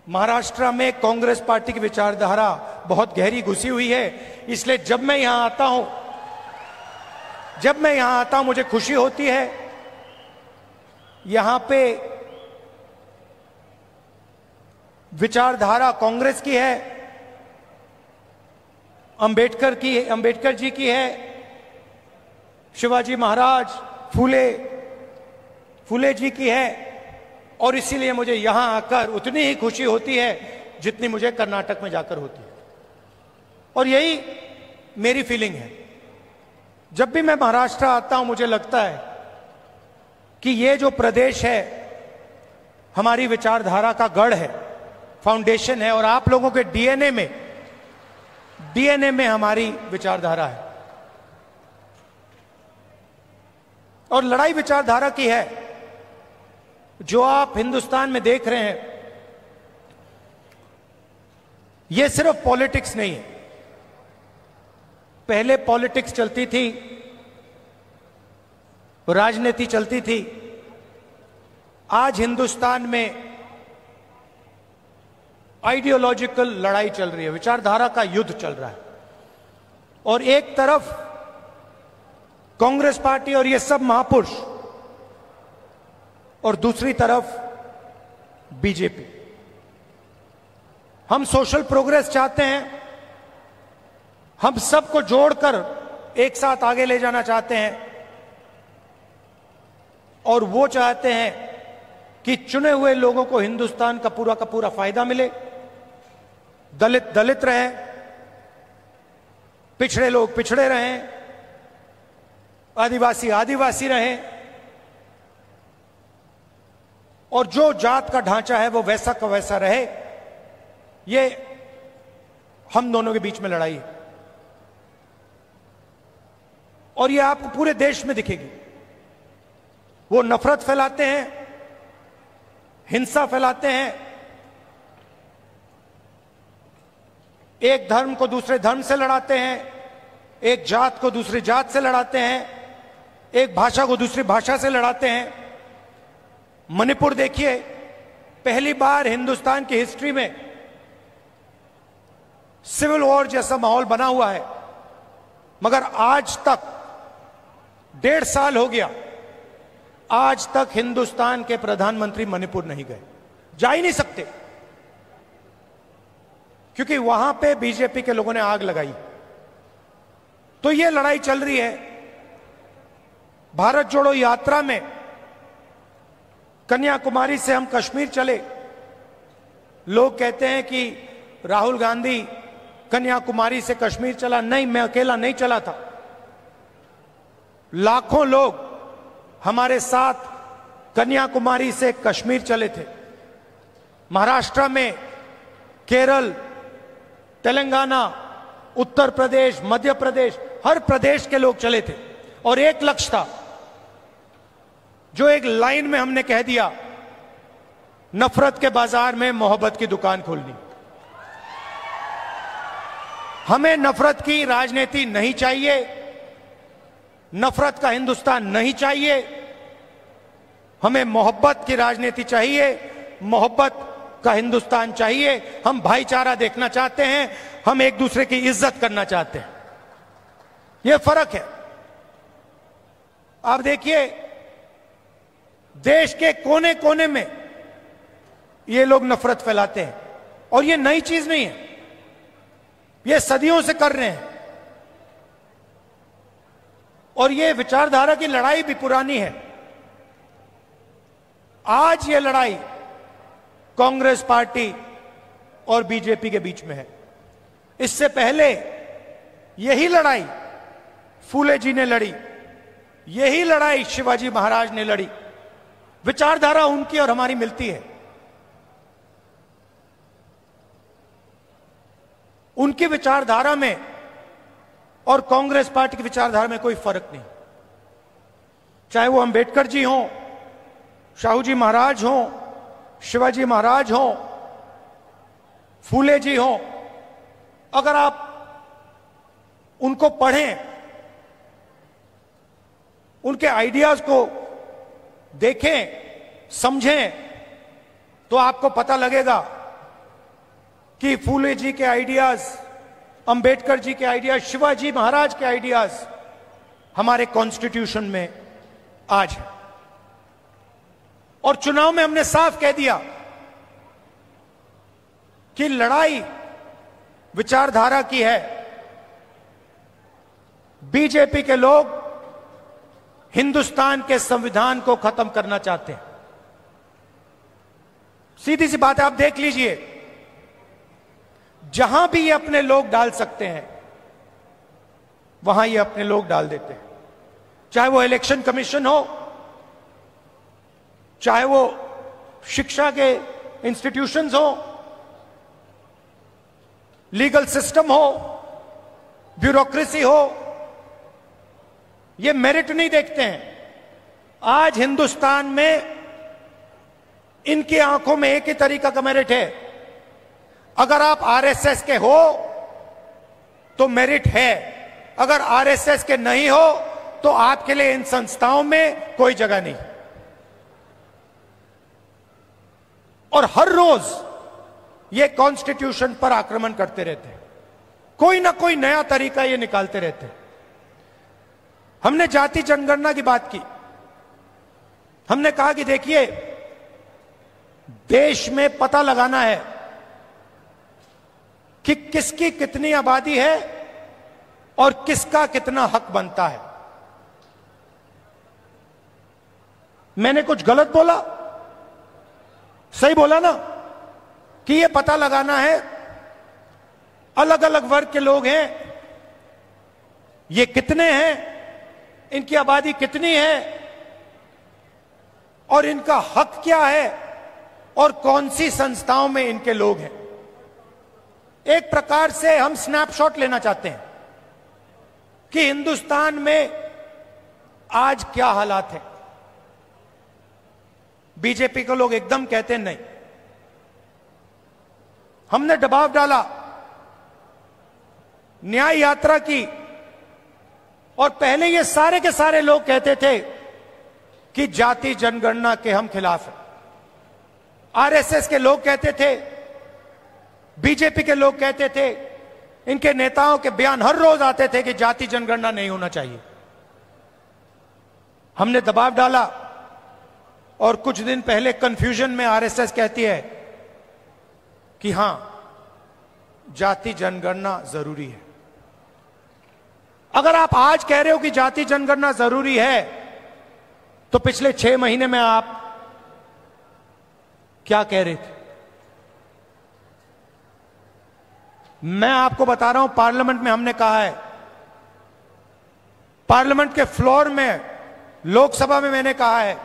महाराष्ट्र में कांग्रेस पार्टी की विचारधारा बहुत गहरी घुसी हुई है, इसलिए जब मैं यहां आता हूं मुझे खुशी होती है। यहां पे विचारधारा कांग्रेस की है, अंबेडकर जी की है, शिवाजी महाराज, फूले जी की है, और इसीलिए मुझे यहां आकर उतनी ही खुशी होती है जितनी मुझे कर्नाटक में जाकर होती है। और यही मेरी फीलिंग है। जब भी मैं महाराष्ट्र आता हूं, मुझे लगता है कि ये जो प्रदेश है हमारी विचारधारा का गढ़ है, फाउंडेशन है, और आप लोगों के डीएनए में हमारी विचारधारा है। और लड़ाई विचारधारा की है। जो आप हिंदुस्तान में देख रहे हैं, यह सिर्फ पॉलिटिक्स नहीं है। पहले पॉलिटिक्स चलती थी, राजनीति चलती थी। आज हिंदुस्तान में आइडियोलॉजिकल लड़ाई चल रही है, विचारधारा का युद्ध चल रहा है। और एक तरफ कांग्रेस पार्टी और ये सब महापुरुष, और दूसरी तरफ बीजेपी। हम सोशल प्रोग्रेस चाहते हैं, हम सबको जोड़कर एक साथ आगे ले जाना चाहते हैं, और वो चाहते हैं कि चुने हुए लोगों को हिंदुस्तान का पूरा फायदा मिले, दलित दलित रहे, पिछड़े लोग पिछड़े रहें, आदिवासी आदिवासी रहें, और जो जात का ढांचा है वो वैसा का वैसा रहे। ये हम दोनों के बीच में लड़ाई है, और ये आपको पूरे देश में दिखेगी। वो नफरत फैलाते हैं, हिंसा फैलाते हैं, एक धर्म को दूसरे धर्म से लड़ाते हैं, एक जात को दूसरी जात से लड़ाते हैं, एक भाषा को दूसरी भाषा से लड़ाते हैं। मणिपुर देखिए, पहली बार हिंदुस्तान की हिस्ट्री में सिविल वॉर जैसा माहौल बना हुआ है, मगर आज तक 1.5 साल हो गया, आज तक हिंदुस्तान के प्रधानमंत्री मणिपुर नहीं गए, जा ही नहीं सकते, क्योंकि वहां पे बीजेपी के लोगों ने आग लगाई। तो ये लड़ाई चल रही है। भारत जोड़ो यात्रा में कन्याकुमारी से हम कश्मीर चले। लोग कहते हैं कि राहुल गांधी कन्याकुमारी से कश्मीर चला। नहीं, मैं अकेला नहीं चला था, लाखों लोग हमारे साथ कन्याकुमारी से कश्मीर चले थे। महाराष्ट्र में, केरल, तेलंगाना, उत्तर प्रदेश, मध्य प्रदेश, हर प्रदेश के लोग चले थे, और एक लक्ष्य था जो एक लाइन में हमने कह दिया, नफरत के बाजार में मोहब्बत की दुकान खोलनी। हमें नफरत की राजनीति नहीं चाहिए, नफरत का हिंदुस्तान नहीं चाहिए, हमें मोहब्बत की राजनीति चाहिए, मोहब्बत का हिंदुस्तान चाहिए। हम भाईचारा देखना चाहते हैं, हम एक दूसरे की इज्जत करना चाहते हैं। यह फर्क है। आप देखिए, देश के कोने कोने में ये लोग नफरत फैलाते हैं, और ये नई चीज नहीं है, ये सदियों से कर रहे हैं, और ये विचारधारा की लड़ाई भी पुरानी है। आज ये लड़ाई कांग्रेस पार्टी और बीजेपी के बीच में है। इससे पहले यही लड़ाई फूले जी ने लड़ी, यही लड़ाई शिवाजी महाराज ने लड़ी। विचारधारा उनकी और हमारी मिलती है। उनकी विचारधारा में और कांग्रेस पार्टी की विचारधारा में कोई फर्क नहीं। चाहे वो अंबेडकर जी हों, शाहू जी महाराज हों, शिवाजी महाराज हों, फूले जी हों, अगर आप उनको पढ़ें, उनके आइडियाज को देखें, समझें, तो आपको पता लगेगा कि फूले जी के आइडियाज, अंबेडकर जी के आइडियाज, शिवाजी महाराज के आइडियाज हमारे कॉन्स्टिट्यूशन में आज है। और चुनाव में हमने साफ कह दिया कि लड़ाई विचारधारा की है। बीजेपी के लोग हिंदुस्तान के संविधान को खत्म करना चाहते हैं। सीधी सी बात है, आप देख लीजिए, जहां भी ये अपने लोग डाल सकते हैं वहां ये अपने लोग डाल देते हैं। चाहे वो इलेक्शन कमीशन हो, चाहे वो शिक्षा के इंस्टीट्यूशंस हो, लीगल सिस्टम हो, ब्यूरोक्रेसी हो, ये मेरिट नहीं देखते हैं। आज हिंदुस्तान में इनकी आंखों में एक ही तरीका का मेरिट है। अगर आप आरएसएस के हो तो मेरिट है, अगर आरएसएस के नहीं हो तो आपके लिए इन संस्थाओं में कोई जगह नहीं। और हर रोज ये कॉन्स्टिट्यूशन पर आक्रमण करते रहते हैं। कोई ना कोई नया तरीका ये निकालते रहते हैं। हमने जाति जनगणना की बात की। हमने कहा कि देखिए, देश में पता लगाना है कि किसकी कितनी आबादी है और किसका कितना हक बनता है। मैंने कुछ गलत बोला? सही बोला ना कि यह पता लगाना है, अलग अलग वर्ग के लोग हैं, ये कितने हैं, इनकी आबादी कितनी है और इनका हक क्या है और कौन सी संस्थाओं में इनके लोग हैं। एक प्रकार से हम स्नैपशॉट लेना चाहते हैं कि हिंदुस्तान में आज क्या हालात हैं। बीजेपी के लोग एकदम कहते हैं नहीं। हमने दबाव डाला, न्याय यात्रा की, और पहले ये सारे के सारे लोग कहते थे कि जाति जनगणना के हम खिलाफ हैं। आरएसएस के लोग कहते थे, बीजेपी के लोग कहते थे, इनके नेताओं के बयान हर रोज आते थे कि जाति जनगणना नहीं होना चाहिए। हमने दबाव डाला और कुछ दिन पहले कंफ्यूजन में आरएसएस कहती है कि हां, जाति जनगणना जरूरी है। अगर आप आज कह रहे हो कि जाति जनगणना जरूरी है, तो पिछले 6 महीने में आप क्या कह रहे थे? मैं आपको बता रहा हूं, पार्लियामेंट में हमने कहा है, पार्लियामेंट के फ्लोर में, लोकसभा में मैंने कहा है,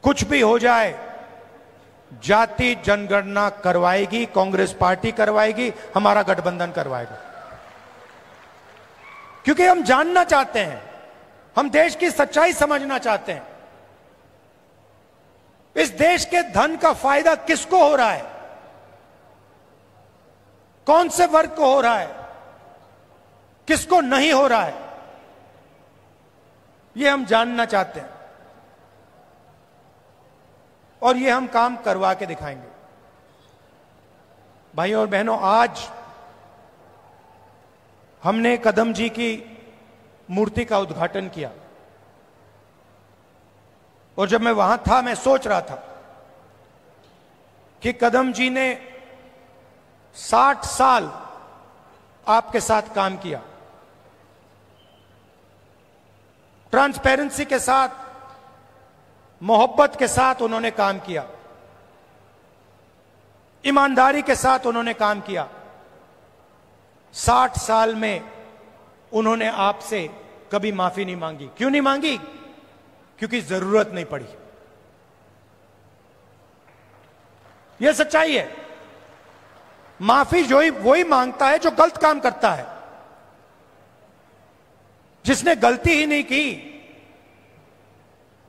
कुछ भी हो जाए, जाति जनगणना करवाएगी कांग्रेस पार्टी, करवाएगी, हमारा गठबंधन करवाएगा। क्योंकि हम जानना चाहते हैं, हम देश की सच्चाई समझना चाहते हैं। इस देश के धन का फायदा किसको हो रहा है, कौन से वर्ग को हो रहा है, किसको नहीं हो रहा है, यह हम जानना चाहते हैं और यह हम काम करवा के दिखाएंगे। भाइयों और बहनों, आज हमने कदम जी की मूर्ति का उद्घाटन किया और जब मैं वहां था, मैं सोच रहा था कि कदम जी ने 60 साल आपके साथ काम किया, ट्रांसपेरेंसी के साथ, मोहब्बत के साथ उन्होंने काम किया, ईमानदारी के साथ उन्होंने काम किया। 60 साल में उन्होंने आपसे कभी माफी नहीं मांगी। क्यों नहीं मांगी? क्योंकि जरूरत नहीं पड़ी। यह सच्चाई है। माफी वही मांगता है जो गलत काम करता है। जिसने गलती ही नहीं की,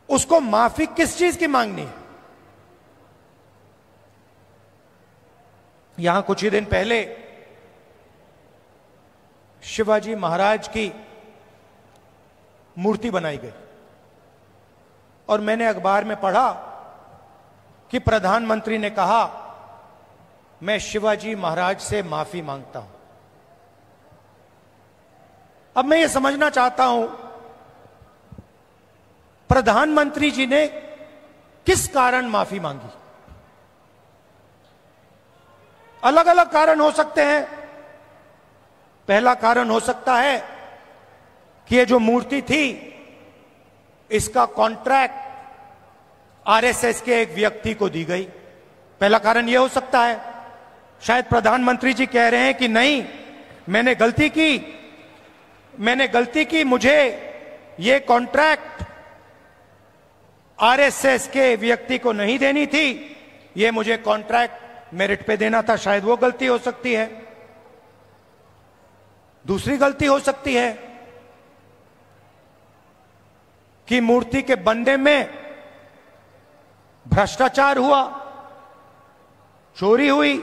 उसको माफी किस चीज की मांगनी है? यहां कुछ ही दिन पहले शिवाजी महाराज की मूर्ति बनाई गई और मैंने अखबार में पढ़ा कि प्रधानमंत्री ने कहा, मैं शिवाजी महाराज से माफी मांगता हूं। अब मैं ये समझना चाहता हूं, प्रधानमंत्री जी ने किस कारण माफी मांगी? अलग अलग कारण हो सकते हैं। पहला कारण हो सकता है कि ये जो मूर्ति थी, इसका कॉन्ट्रैक्ट आरएसएस के एक व्यक्ति को दी गई। पहला कारण यह हो सकता है। शायद प्रधानमंत्री जी कह रहे हैं कि नहीं, मैंने गलती की, मुझे ये कॉन्ट्रैक्ट आरएसएस के व्यक्ति को नहीं देनी थी, ये मुझे कॉन्ट्रैक्ट मेरिट पे देना था। शायद वो गलती हो सकती है। दूसरी गलती हो सकती है कि मूर्ति के बनने में भ्रष्टाचार हुआ, चोरी हुई।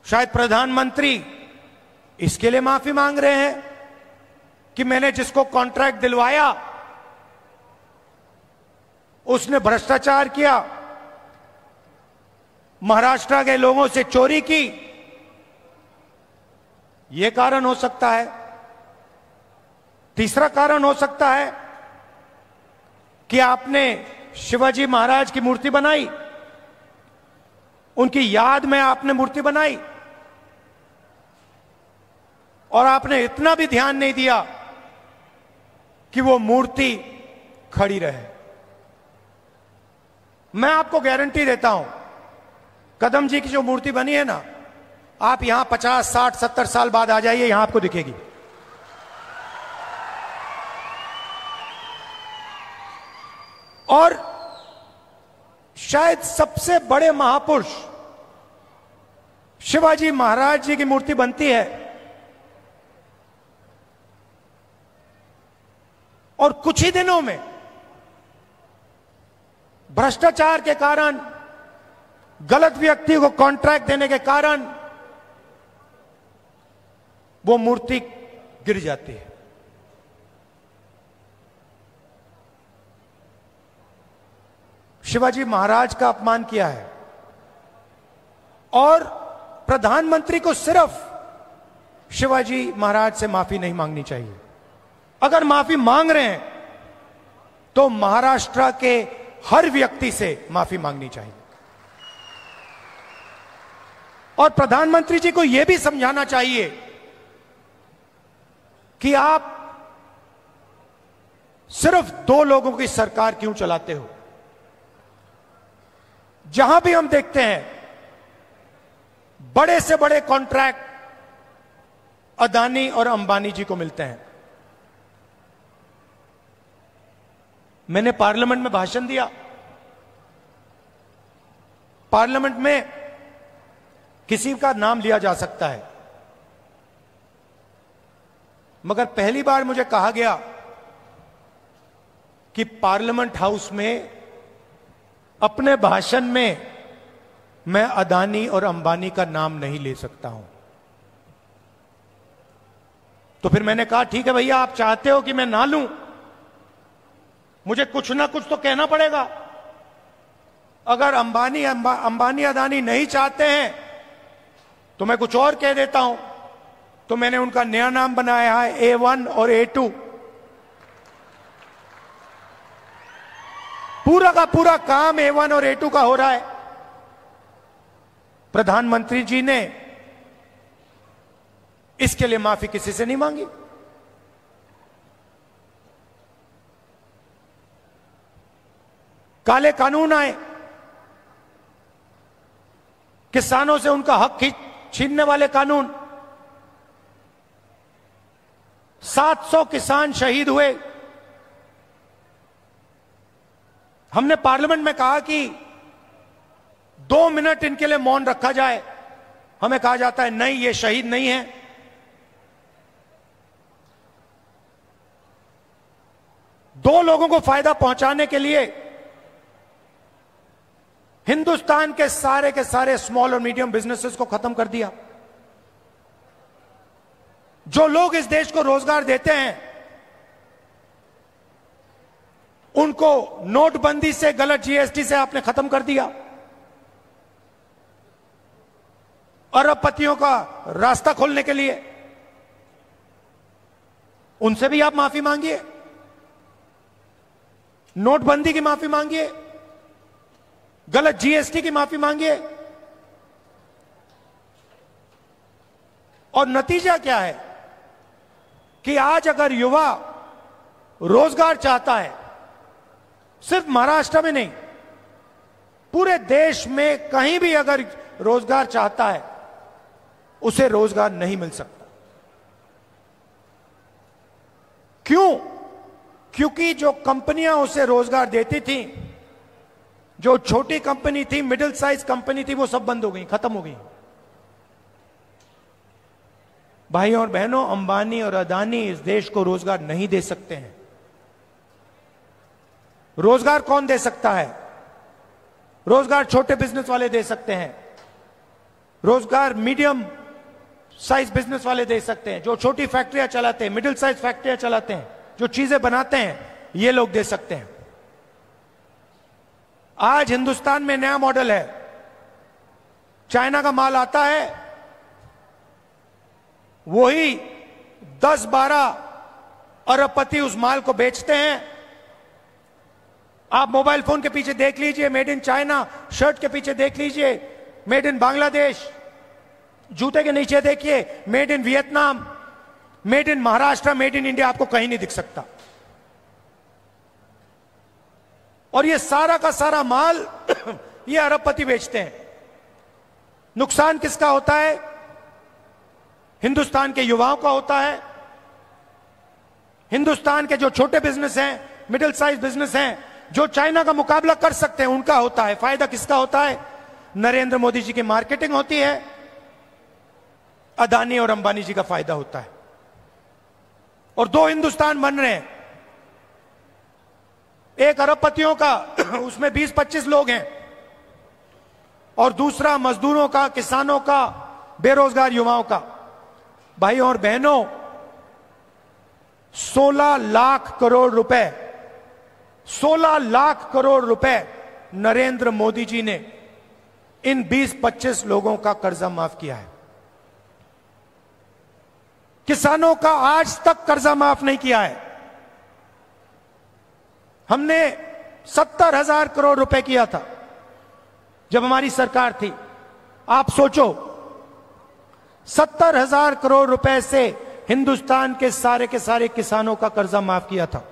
शायद प्रधानमंत्री इसके लिए माफी मांग रहे हैं कि मैंने जिसको कॉन्ट्रैक्ट दिलवाया उसने भ्रष्टाचार किया, महाराष्ट्र के लोगों से चोरी की, यह कारण हो सकता है। तीसरा कारण हो सकता है कि आपने शिवाजी महाराज की मूर्ति बनाई, उनकी याद में आपने मूर्ति बनाई और आपने इतना भी ध्यान नहीं दिया कि वो मूर्ति खड़ी रहे। मैं आपको गारंटी देता हूं, कदम जी की जो मूर्ति बनी है ना, आप यहां 50, 60, 70 साल बाद आ जाइए, यहां आपको दिखेगी। और शायद सबसे बड़े महापुरुष शिवाजी महाराज जी की मूर्ति बनती है और कुछ ही दिनों में भ्रष्टाचार के कारण, गलत व्यक्ति को कॉन्ट्रैक्ट देने के कारण वो मूर्ति गिर जाती है। शिवाजी महाराज का अपमान किया है और प्रधानमंत्री को सिर्फ शिवाजी महाराज से माफी नहीं मांगनी चाहिए। अगर माफी मांग रहे हैं तो महाराष्ट्र के हर व्यक्ति से माफी मांगनी चाहिए और प्रधानमंत्री जी को यह भी समझाना चाहिए कि आप सिर्फ 2 लोगों की सरकार क्यों चलाते हो। जहां भी हम देखते हैं बड़े से बड़े कॉन्ट्रैक्ट अदानी और अंबानी जी को मिलते हैं। मैंने पार्लियामेंट में भाषण दिया। पार्लियामेंट में किसी का नाम लिया जा सकता है, मगर पहली बार मुझे कहा गया कि पार्लियामेंट हाउस में अपने भाषण में मैं अदानी और अंबानी का नाम नहीं ले सकता हूं। तो फिर मैंने कहा ठीक है भैया, आप चाहते हो कि मैं ना लूं, मुझे कुछ ना कुछ तो कहना पड़ेगा। अगर अंबानी अदानी नहीं चाहते हैं तो मैं कुछ और कह देता हूं। तो मैंने उनका नया नाम बनाया है A1 और A2। पूरा का पूरा काम A1 और A2 का हो रहा है। प्रधानमंत्री जी ने इसके लिए माफी किसी से नहीं मांगी। काले कानून आए, किसानों से उनका हक छीनने वाले कानून, 700 किसान शहीद हुए। हमने पार्लियामेंट में कहा कि 2 मिनट इनके लिए मौन रखा जाए। हमें कहा जाता है नहीं, ये शहीद नहीं है। दो लोगों को फायदा पहुंचाने के लिए हिंदुस्तान के सारे स्मॉल और मीडियम बिजनेसेस को खत्म कर दिया। जो लोग इस देश को रोजगार देते हैं उनको नोटबंदी से, गलत जीएसटी से आपने खत्म कर दिया। अरबपतियों का रास्ता खोलने के लिए उनसे भी आप माफी मांगिए, नोटबंदी की माफी मांगिए, गलत जीएसटी की माफी मांगिए। और नतीजा क्या है कि आज अगर युवा रोजगार चाहता है, सिर्फ महाराष्ट्र में नहीं, पूरे देश में कहीं भी अगर रोजगार चाहता है, उसे रोजगार नहीं मिल सकता। क्यों? क्योंकि जो कंपनियां उसे रोजगार देती थी, जो छोटी कंपनी थी, मिडिल साइज कंपनी थी, वो सब बंद हो गई, खत्म हो गई। भाइयों और बहनों, अंबानी और अदानी इस देश को रोजगार नहीं दे सकते हैं। रोजगार कौन दे सकता है? रोजगार छोटे बिजनेस वाले दे सकते हैं, रोजगार मीडियम साइज बिजनेस वाले दे सकते हैं, जो छोटी फैक्ट्रियां चलाते हैं, मिडिल साइज फैक्ट्रियां चलाते हैं, जो चीजें बनाते हैं, ये लोग दे सकते हैं। आज हिंदुस्तान में नया मॉडल है। चाइना का माल आता है, वही 10-12 अरबपति उस माल को बेचते हैं। आप मोबाइल फोन के पीछे देख लीजिए मेड इन चाइना, शर्ट के पीछे देख लीजिए मेड इन बांग्लादेश, जूते के नीचे देखिए made in Vietnam, made in Maharashtra, made in India, आपको कहीं नहीं दिख सकता। और ये सारा का सारा माल ये अरबपति बेचते हैं। नुकसान किसका होता है? हिंदुस्तान के युवाओं का होता है। हिंदुस्तान के जो छोटे बिजनेस हैं, मिडिल साइज बिजनेस हैं, जो चाइना का मुकाबला कर सकते हैं, उनका होता है। फायदा किसका होता है? नरेंद्र मोदी जी की मार्केटिंग होती है, अदानी और अंबानी जी का फायदा होता है। और दो हिंदुस्तान बन रहे हैं, एक अरबपतियों का उसमें 20-25 लोग हैं, और दूसरा मजदूरों का, किसानों का, बेरोजगार युवाओं का। भाइयों और बहनों, 16 लाख करोड़ रुपए, 16 लाख करोड़ रुपए नरेंद्र मोदी जी ने इन 20-25 लोगों का कर्जा माफ किया है। किसानों का आज तक कर्जा माफ नहीं किया है। हमने 70,000 करोड़ रुपए किया था जब हमारी सरकार थी। आप सोचो, 70,000 करोड़ रुपए से हिंदुस्तान के सारे किसानों का कर्जा माफ किया था।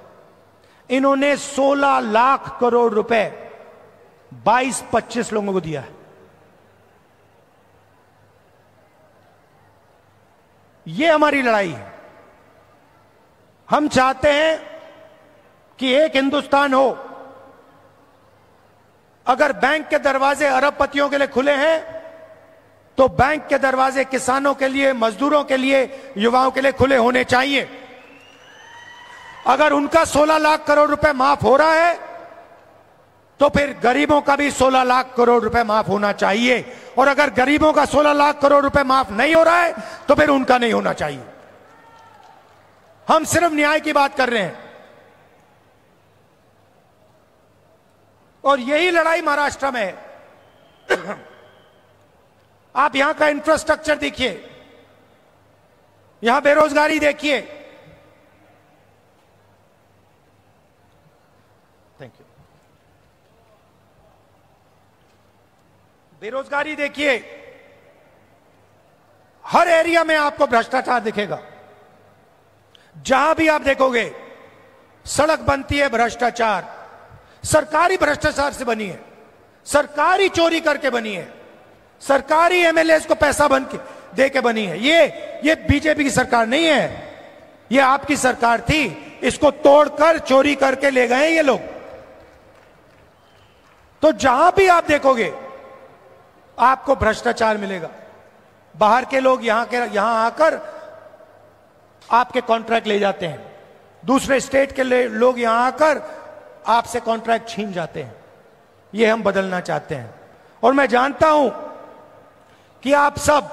इन्होंने 16 लाख करोड़ रुपए 22-25 लोगों को दिया है। ये हमारी लड़ाई है। हम चाहते हैं कि एक हिंदुस्तान हो। अगर बैंक के दरवाजे अरबपतियों के लिए खुले हैं, तो बैंक के दरवाजे किसानों के लिए, मजदूरों के लिए, युवाओं के लिए खुले होने चाहिए। अगर उनका 16 लाख करोड़ रुपए माफ हो रहा है, तो फिर गरीबों का भी 16 लाख करोड़ रुपए माफ होना चाहिए। और अगर गरीबों का 16 लाख करोड़ रुपए माफ नहीं हो रहा है, तो फिर उनका नहीं होना चाहिए। हम सिर्फ न्याय की बात कर रहे हैं। और यही लड़ाई महाराष्ट्र में है। आप यहां का इंफ्रास्ट्रक्चर देखिए, यहां बेरोजगारी देखिए। Thank you. बेरोजगारी देखिए, हर एरिया में आपको भ्रष्टाचार दिखेगा। जहां भी आप देखोगे सड़क बनती है, भ्रष्टाचार, सरकारी भ्रष्टाचार से बनी है, सरकारी चोरी करके बनी है, सरकारी एमएलएस को पैसा बन के दे के बनी है। ये बीजेपी की सरकार नहीं है, ये आपकी सरकार थी। इसको तोड़कर चोरी करके ले गए ये लोग। तो जहां भी आप देखोगे आपको भ्रष्टाचार मिलेगा। बाहर के लोग यहां आकर आपके कॉन्ट्रैक्ट ले जाते हैं, दूसरे स्टेट के लोग यहां आकर आपसे कॉन्ट्रैक्ट छीन जाते हैं। ये हम बदलना चाहते हैं। और मैं जानता हूं कि आप सब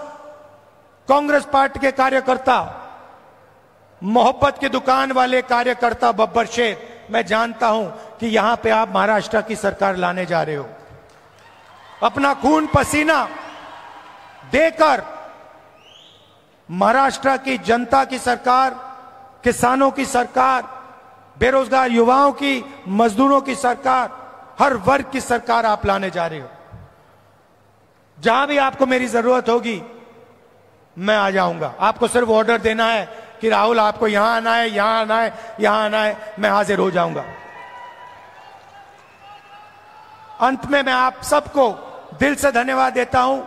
कांग्रेस पार्टी के कार्यकर्ता, मोहब्बत की दुकान वाले कार्यकर्ता, बब्बर शेर, मैं जानता हूं कि यहां पे आप महाराष्ट्र की सरकार लाने जा रहे हो। अपना खून पसीना देकर महाराष्ट्र की जनता की सरकार, किसानों की सरकार, बेरोजगार युवाओं की, मजदूरों की सरकार, हर वर्ग की सरकार आप लाने जा रहे हो। जहां भी आपको मेरी जरूरत होगी मैं आ जाऊंगा। आपको सिर्फ ऑर्डर देना है कि राहुल आपको यहां आना है, यहां आना है, यहां आना है, मैं हाजिर हो जाऊंगा। अंत में मैं आप सबको दिल से धन्यवाद देता हूं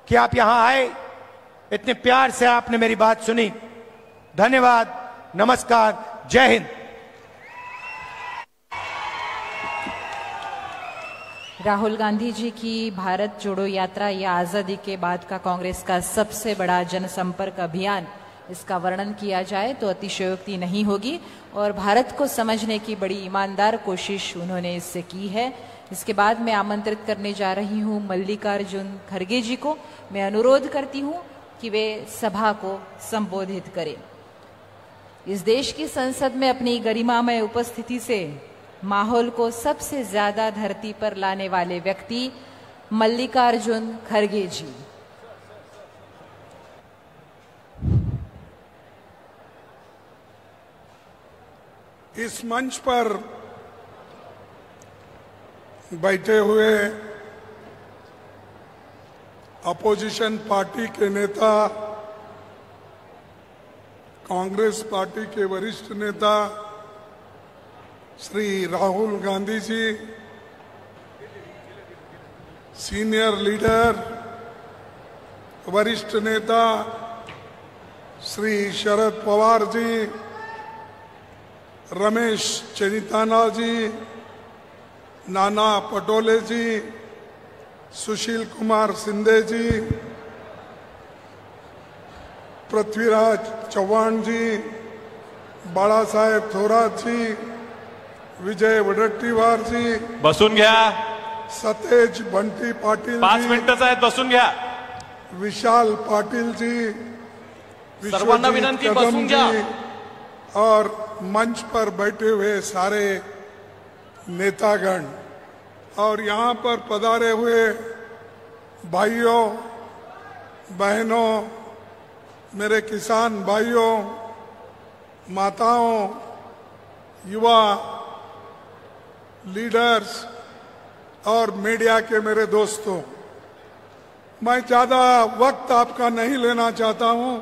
कि आप यहां आए, इतने प्यार से आपने मेरी बात सुनी। धन्यवाद, नमस्कार, जय हिंद। राहुल गांधी जी की भारत जोड़ो यात्रा या आज़ादी के बाद का कांग्रेस का सबसे बड़ा जनसंपर्क अभियान, इसका वर्णन किया जाए तो अतिशयोक्ति नहीं होगी। और भारत को समझने की बड़ी ईमानदार कोशिश उन्होंने इससे की है। इसके बाद मैं आमंत्रित करने जा रही हूं मल्लिकार्जुन खड़गे जी को। मैं अनुरोध करती हूं कि वे सभा को संबोधित करें। इस देश की संसद में अपनी गरिमामय उपस्थिति से माहौल को सबसे ज्यादा धरती पर लाने वाले व्यक्ति मल्लिकार्जुन खड़गे जी। इस मंच पर बैठे हुए अपोजिशन पार्टी के नेता, कांग्रेस पार्टी के वरिष्ठ नेता श्री राहुल गांधी जी, सीनियर लीडर वरिष्ठ नेता श्री शरद पवार जी, रमेश चेन्निताना जी, नाना पटोले जी, सुशील कुमार शिंदे जी, पृथ्वीराज चौहान जी, बाळा साहेब थोरात जी, विजय वडेट्टीवार जी, बसून घ्या, सतेज बंटी पाटील 5 मिनिटच आहेत, बसून घ्या, विशाल पाटिल जी, सर्वांना विनंती, बसून घ्या, और मंच पर बैठे हुए सारे नेतागण और यहाँ पर पधारे हुए भाइयों बहनों, मेरे किसान भाइयों, माताओं, युवा लीडर्स और मीडिया के मेरे दोस्तों, मैं ज्यादा वक्त आपका नहीं लेना चाहता हूं,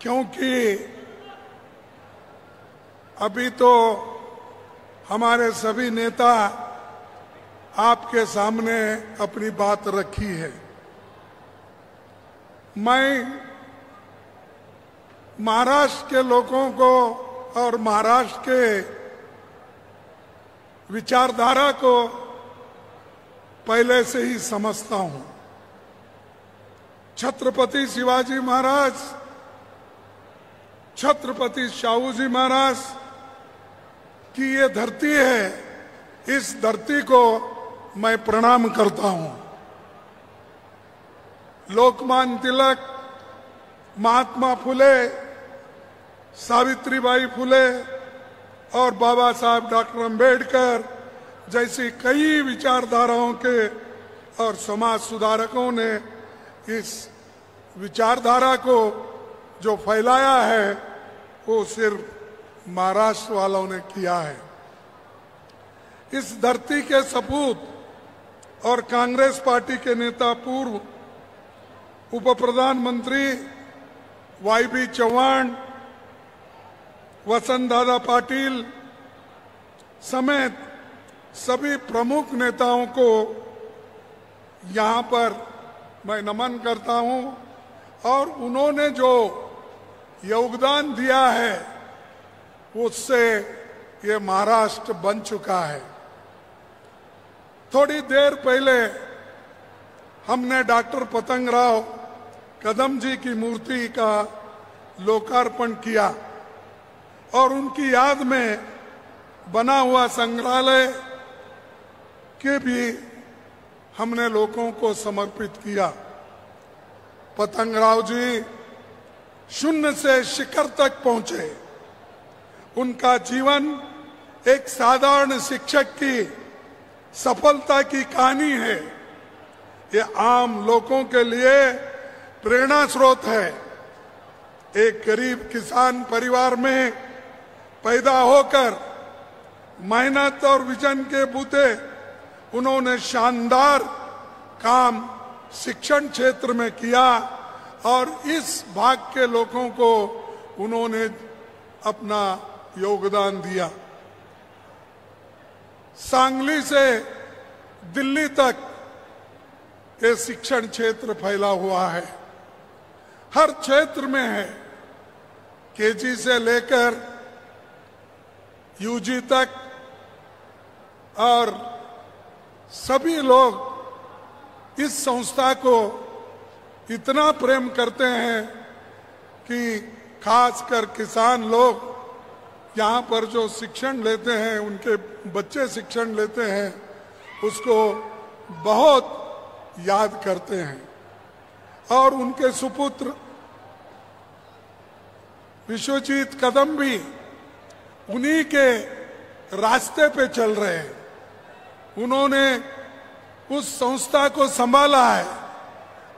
क्योंकि अभी तो हमारे सभी नेता आपके सामने अपनी बात रखी है। मैं महाराष्ट्र के लोगों को और महाराष्ट्र के विचारधारा को पहले से ही समझता हूं। छत्रपति शिवाजी महाराज, छत्रपति शाहू जी महाराज की ये धरती है, इस धरती को मैं प्रणाम करता हूं। लोकमान्य तिलक, महात्मा फुले, सावित्रीबाई फुले और बाबा साहब डॉक्टर अंबेडकर जैसी कई विचारधाराओं के और समाज सुधारकों ने इस विचारधारा को जो फैलाया है वो सिर्फ महाराष्ट्र वालों ने किया है। इस धरती के सपूत और कांग्रेस पार्टी के नेता, पूर्व उप प्रधानमंत्री वाईबी चौहान, वसंत दादा पाटिल समेत सभी प्रमुख नेताओं को यहाँ पर मैं नमन करता हूँ और उन्होंने जो योगदान दिया है उससे ये महाराष्ट्र बन चुका है। थोड़ी देर पहले हमने डॉक्टर पतंगराव कदम जी की मूर्ति का लोकार्पण किया और उनकी याद में बना हुआ संग्रहालय के भी हमने लोगों को समर्पित किया। पतंगराव जी शून्य से शिखर तक पहुंचे। उनका जीवन एक साधारण शिक्षक की सफलता की कहानी है। ये आम लोगों के लिए प्रेरणा स्रोत है। एक गरीब किसान परिवार में पैदा होकर मेहनत और विजन के बूते उन्होंने शानदार काम शिक्षण क्षेत्र में किया और इस भाग के लोगों को उन्होंने अपना योगदान दिया। सांगली से दिल्ली तक ये शिक्षण क्षेत्र फैला हुआ है, हर क्षेत्र में है। केजी से लेकर यूजी तक और सभी लोग इस संस्था को इतना प्रेम करते हैं कि खासकर किसान लोग यहाँ पर जो शिक्षण लेते हैं, उनके बच्चे शिक्षण लेते हैं, उसको बहुत याद करते हैं और उनके सुपुत्र विश्वजीत कदम भी उन्हीं के रास्ते पे चल रहे हैं। उन्होंने उस संस्था को संभाला है,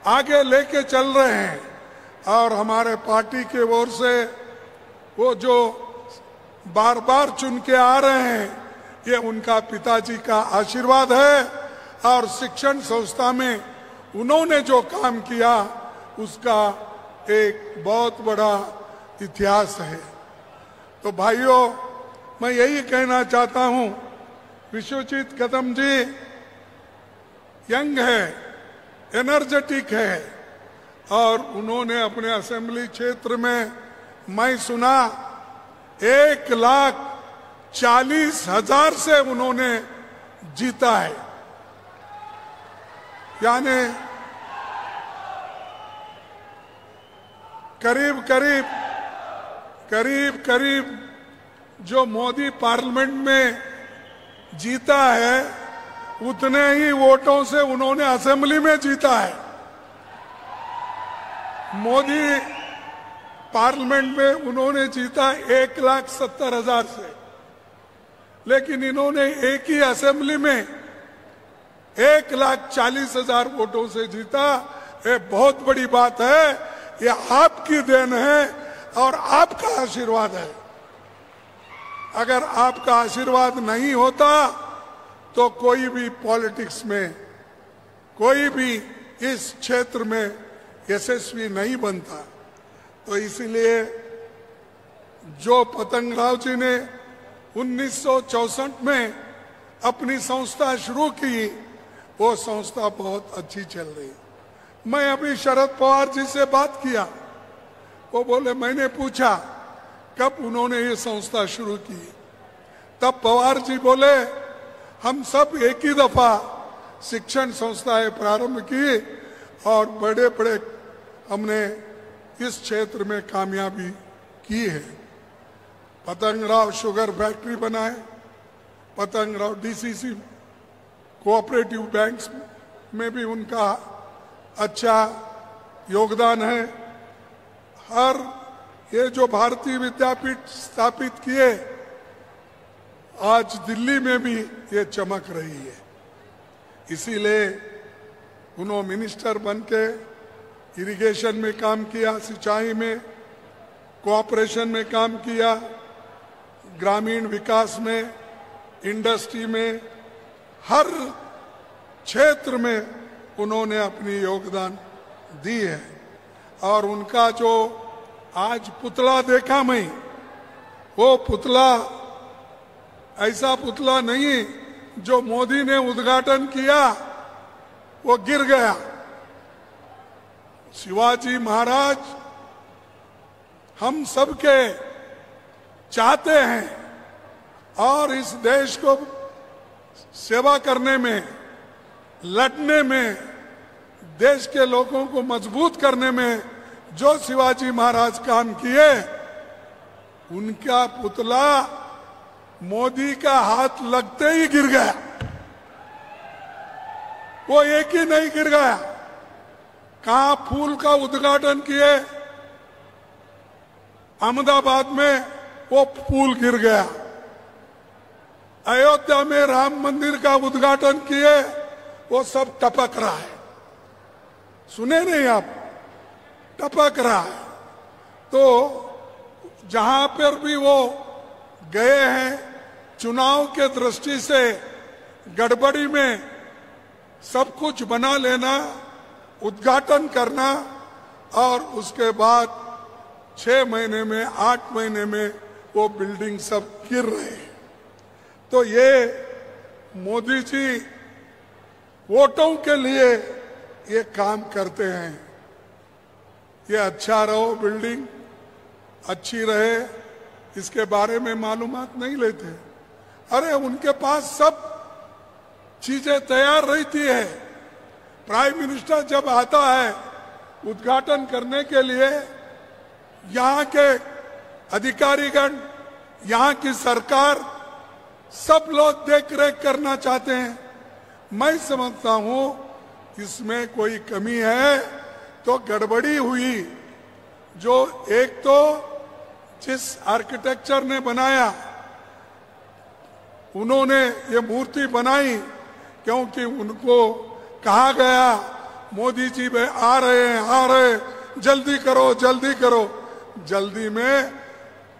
आगे लेके चल रहे हैं और हमारे पार्टी के ओर से वो जो बार बार चुन के आ रहे हैं, ये उनका पिताजी का आशीर्वाद है और शिक्षण संस्था में उन्होंने जो काम किया उसका एक बहुत बड़ा इतिहास है। तो भाइयों, मैं यही कहना चाहता हूं, विश्वजीत कदम जी यंग है, एनर्जेटिक है और उन्होंने अपने असेंबली क्षेत्र में मैं सुना 1,40,000 से उन्होंने जीता है। यानी करीब जो मोदी पार्लियामेंट में जीता है उतने ही वोटों से उन्होंने असेंबली में जीता है। मोदी पार्लियामेंट में उन्होंने जीता 1,70,000 से, लेकिन इन्होंने एक ही असेंबली में 1,40,000 वोटों से जीता। ये बहुत बड़ी बात है, ये आपकी देन है और आपका आशीर्वाद है। अगर आपका आशीर्वाद नहीं होता तो कोई भी पॉलिटिक्स में, कोई भी इस क्षेत्र में यशस्वी नहीं बनता। तो इसीलिए जो पतंगराव जी ने 1964 में अपनी संस्था शुरू की, वो संस्था बहुत अच्छी चल रही। मैं अभी शरद पवार जी से बात किया, वो बोले, मैंने पूछा कब उन्होंने ये संस्था शुरू की, तब पवार जी बोले, हम सब एक ही दफा शिक्षण संस्थाएं प्रारंभ की और बड़े बड़े हमने इस क्षेत्र में कामयाबी की है। पतंगराव शुगर फैक्ट्री बनाए, पतंगराव डीसीसी कोऑपरेटिव बैंक्स में भी उनका अच्छा योगदान है। हर ये जो भारतीय विद्यापीठ स्थापित किए, आज दिल्ली में भी ये चमक रही है। इसीलिए उन्होंने मिनिस्टर बनके इरिगेशन में काम किया, सिंचाई में, कोऑपरेशन में काम किया, ग्रामीण विकास में, इंडस्ट्री में, हर क्षेत्र में उन्होंने अपनी योगदान दी है। और उनका जो आज पुतला देखा मैं, वो पुतला ऐसा पुतला नहीं जो मोदी ने उद्घाटन किया वो गिर गया। शिवाजी महाराज हम सबके चाहते हैं और इस देश को सेवा करने में, लड़ने में, देश के लोगों को मजबूत करने में जो शिवाजी महाराज काम किए, उनका पुतला मोदी का हाथ लगते ही गिर गया। वो एक ही नहीं गिर गया, कहां फूल का उद्घाटन किए, अहमदाबाद में वो फूल गिर गया। अयोध्या में राम मंदिर का उद्घाटन किए, वो सब टपक रहा है। सुने नहीं आप? टपक रहा है। तो जहां पर भी वो गए हैं, चुनाव के दृष्टि से गड़बड़ी में सब कुछ बना लेना, उद्घाटन करना और उसके बाद 6 महीने में, 8 महीने में वो बिल्डिंग सब गिर रहे हैं। तो ये मोदी जी वोटों के लिए ये काम करते हैं। ये अच्छा रहो, बिल्डिंग अच्छी रहे, इसके बारे में मालूमात नहीं लेते। अरे उनके पास सब चीजें तैयार रहती है। प्राइम मिनिस्टर जब आता है उद्घाटन करने के लिए, यहाँ के अधिकारीगण, यहाँ की सरकार, सब लोग देख रेख करना चाहते हैं। मैं समझता हूं इसमें कोई कमी है तो गड़बड़ी हुई। जो एक तो जिस आर्किटेक्चर ने बनाया, उन्होंने ये मूर्ति बनाई क्योंकि उनको कहा गया मोदी जी आ रहे हैं, जल्दी करो जल्दी करो। जल्दी में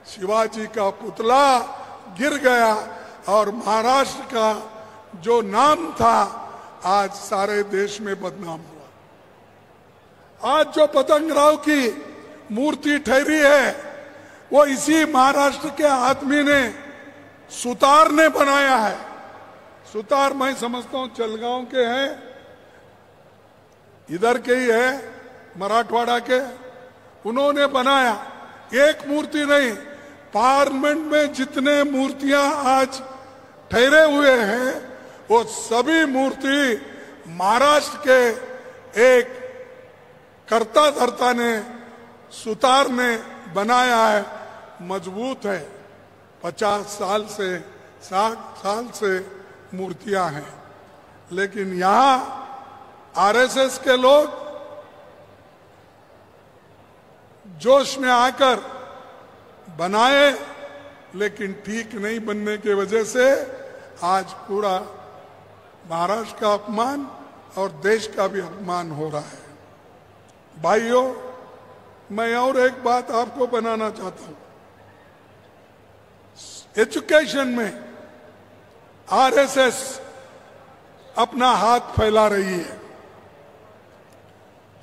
शिवाजी का पुतला गिर गया और महाराष्ट्र का जो नाम था आज सारे देश में बदनाम हुआ। आज जो पतंगराव की मूर्ति ठहरी है वो इसी महाराष्ट्र के आदमी ने, सुतार ने बनाया है। सुतार मैं समझता हूं जलगांव के हैं, इधर के ही है, मराठवाड़ा के। उन्होंने बनाया, एक मूर्ति नहीं, पार्लियामेंट में जितने मूर्तियां आज ठहरे हुए हैं वो सभी मूर्ति महाराष्ट्र के एक कर्ता धर्ता ने, सुतार ने बनाया है। मजबूत है, 50 साल से 60 साल से मूर्तियां हैं। लेकिन यहां आरएसएस के लोग जोश में आकर बनाए, लेकिन ठीक नहीं बनने की वजह से आज पूरा महाराष्ट्र का अपमान और देश का भी अपमान हो रहा है। भाइयों, मैं और एक बात आपको बनाना चाहता हूं। एजुकेशन में आरएसएस अपना हाथ फैला रही है,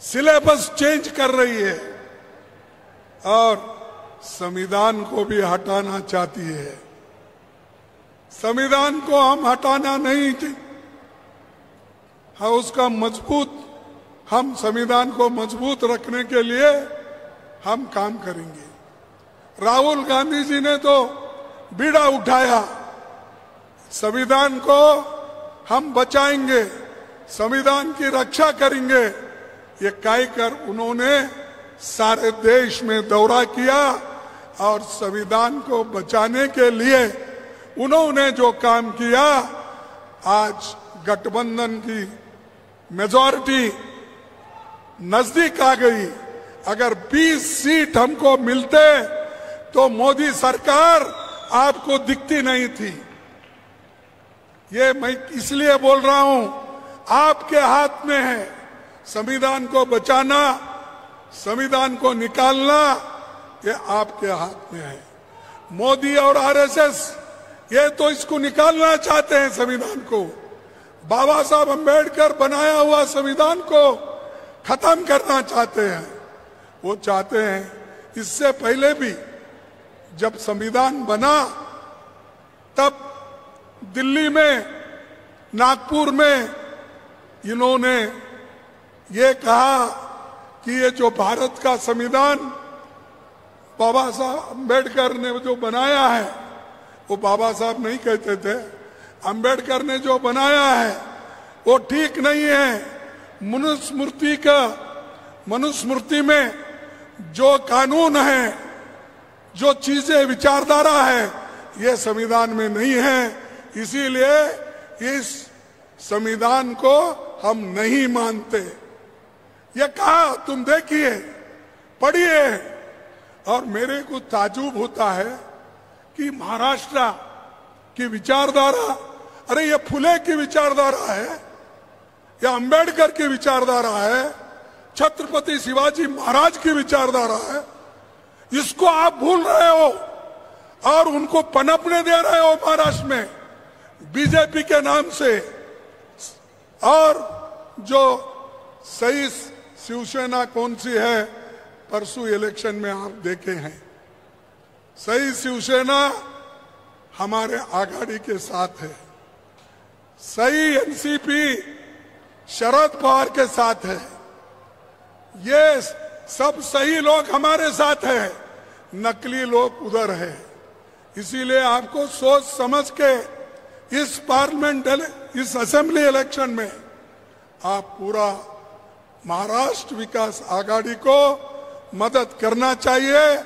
सिलेबस चेंज कर रही है और संविधान को भी हटाना चाहती है। संविधान को हम हटाना नहीं चाहिए, हाँ, उसका मजबूत, हम संविधान को मजबूत रखने के लिए हम काम करेंगे। राहुल गांधी जी ने तो बीड़ा उठाया, संविधान को हम बचाएंगे, संविधान की रक्षा करेंगे, ये कहकर उन्होंने सारे देश में दौरा किया और संविधान को बचाने के लिए उन्होंने जो काम किया, आज गठबंधन की मेजॉरिटी नजदीक आ गई। अगर 20 सीट हमको मिलते तो मोदी सरकार आपको दिखती नहीं थी। ये मैं इसलिए बोल रहा हूं, आपके हाथ में है संविधान को बचाना, संविधान को निकालना, ये आपके हाथ में है। मोदी और आरएसएस ये तो इसको निकालना चाहते हैं संविधान को। बाबा साहब अंबेडकर बनाया हुआ संविधान को खत्म करना चाहते हैं। वो चाहते हैं, इससे पहले भी जब संविधान बना तब दिल्ली में, नागपुर में इन्होंने ये कहा कि ये जो भारत का संविधान बाबा साहब अंबेडकर ने जो बनाया है, वो बाबा साहब नहीं कहते थे, अंबेडकर ने जो बनाया है वो ठीक नहीं है। मनुस्मृति में जो कानून है, जो चीजें विचारधारा है, ये संविधान में नहीं है। इसीलिए इस संविधान को हम नहीं मानते। ये कहा, तुम देखिए, पढ़िए। और मेरे को ताजुब होता है कि महाराष्ट्र की विचारधारा, अरे ये फुले की विचारधारा है या अंबेडकर की विचारधारा है, छत्रपति शिवाजी महाराज की विचारधारा है, इसको आप भूल रहे हो और उनको पनपने दे रहे हो महाराष्ट्र में बीजेपी के नाम से। और जो सही शिवसेना कौन सी है, परसों इलेक्शन में आप देखे हैं, सही शिवसेना हमारे आघाड़ी के साथ है, सही एनसीपी शरद पवार के साथ है, ये सब सही लोग हमारे साथ है, नकली लोग उधर है। इसीलिए आपको सोच समझ के इस पार्लियामेंट, इस असेंबली इलेक्शन में आप पूरा महाराष्ट्र विकास आघाड़ी को मदद करना चाहिए,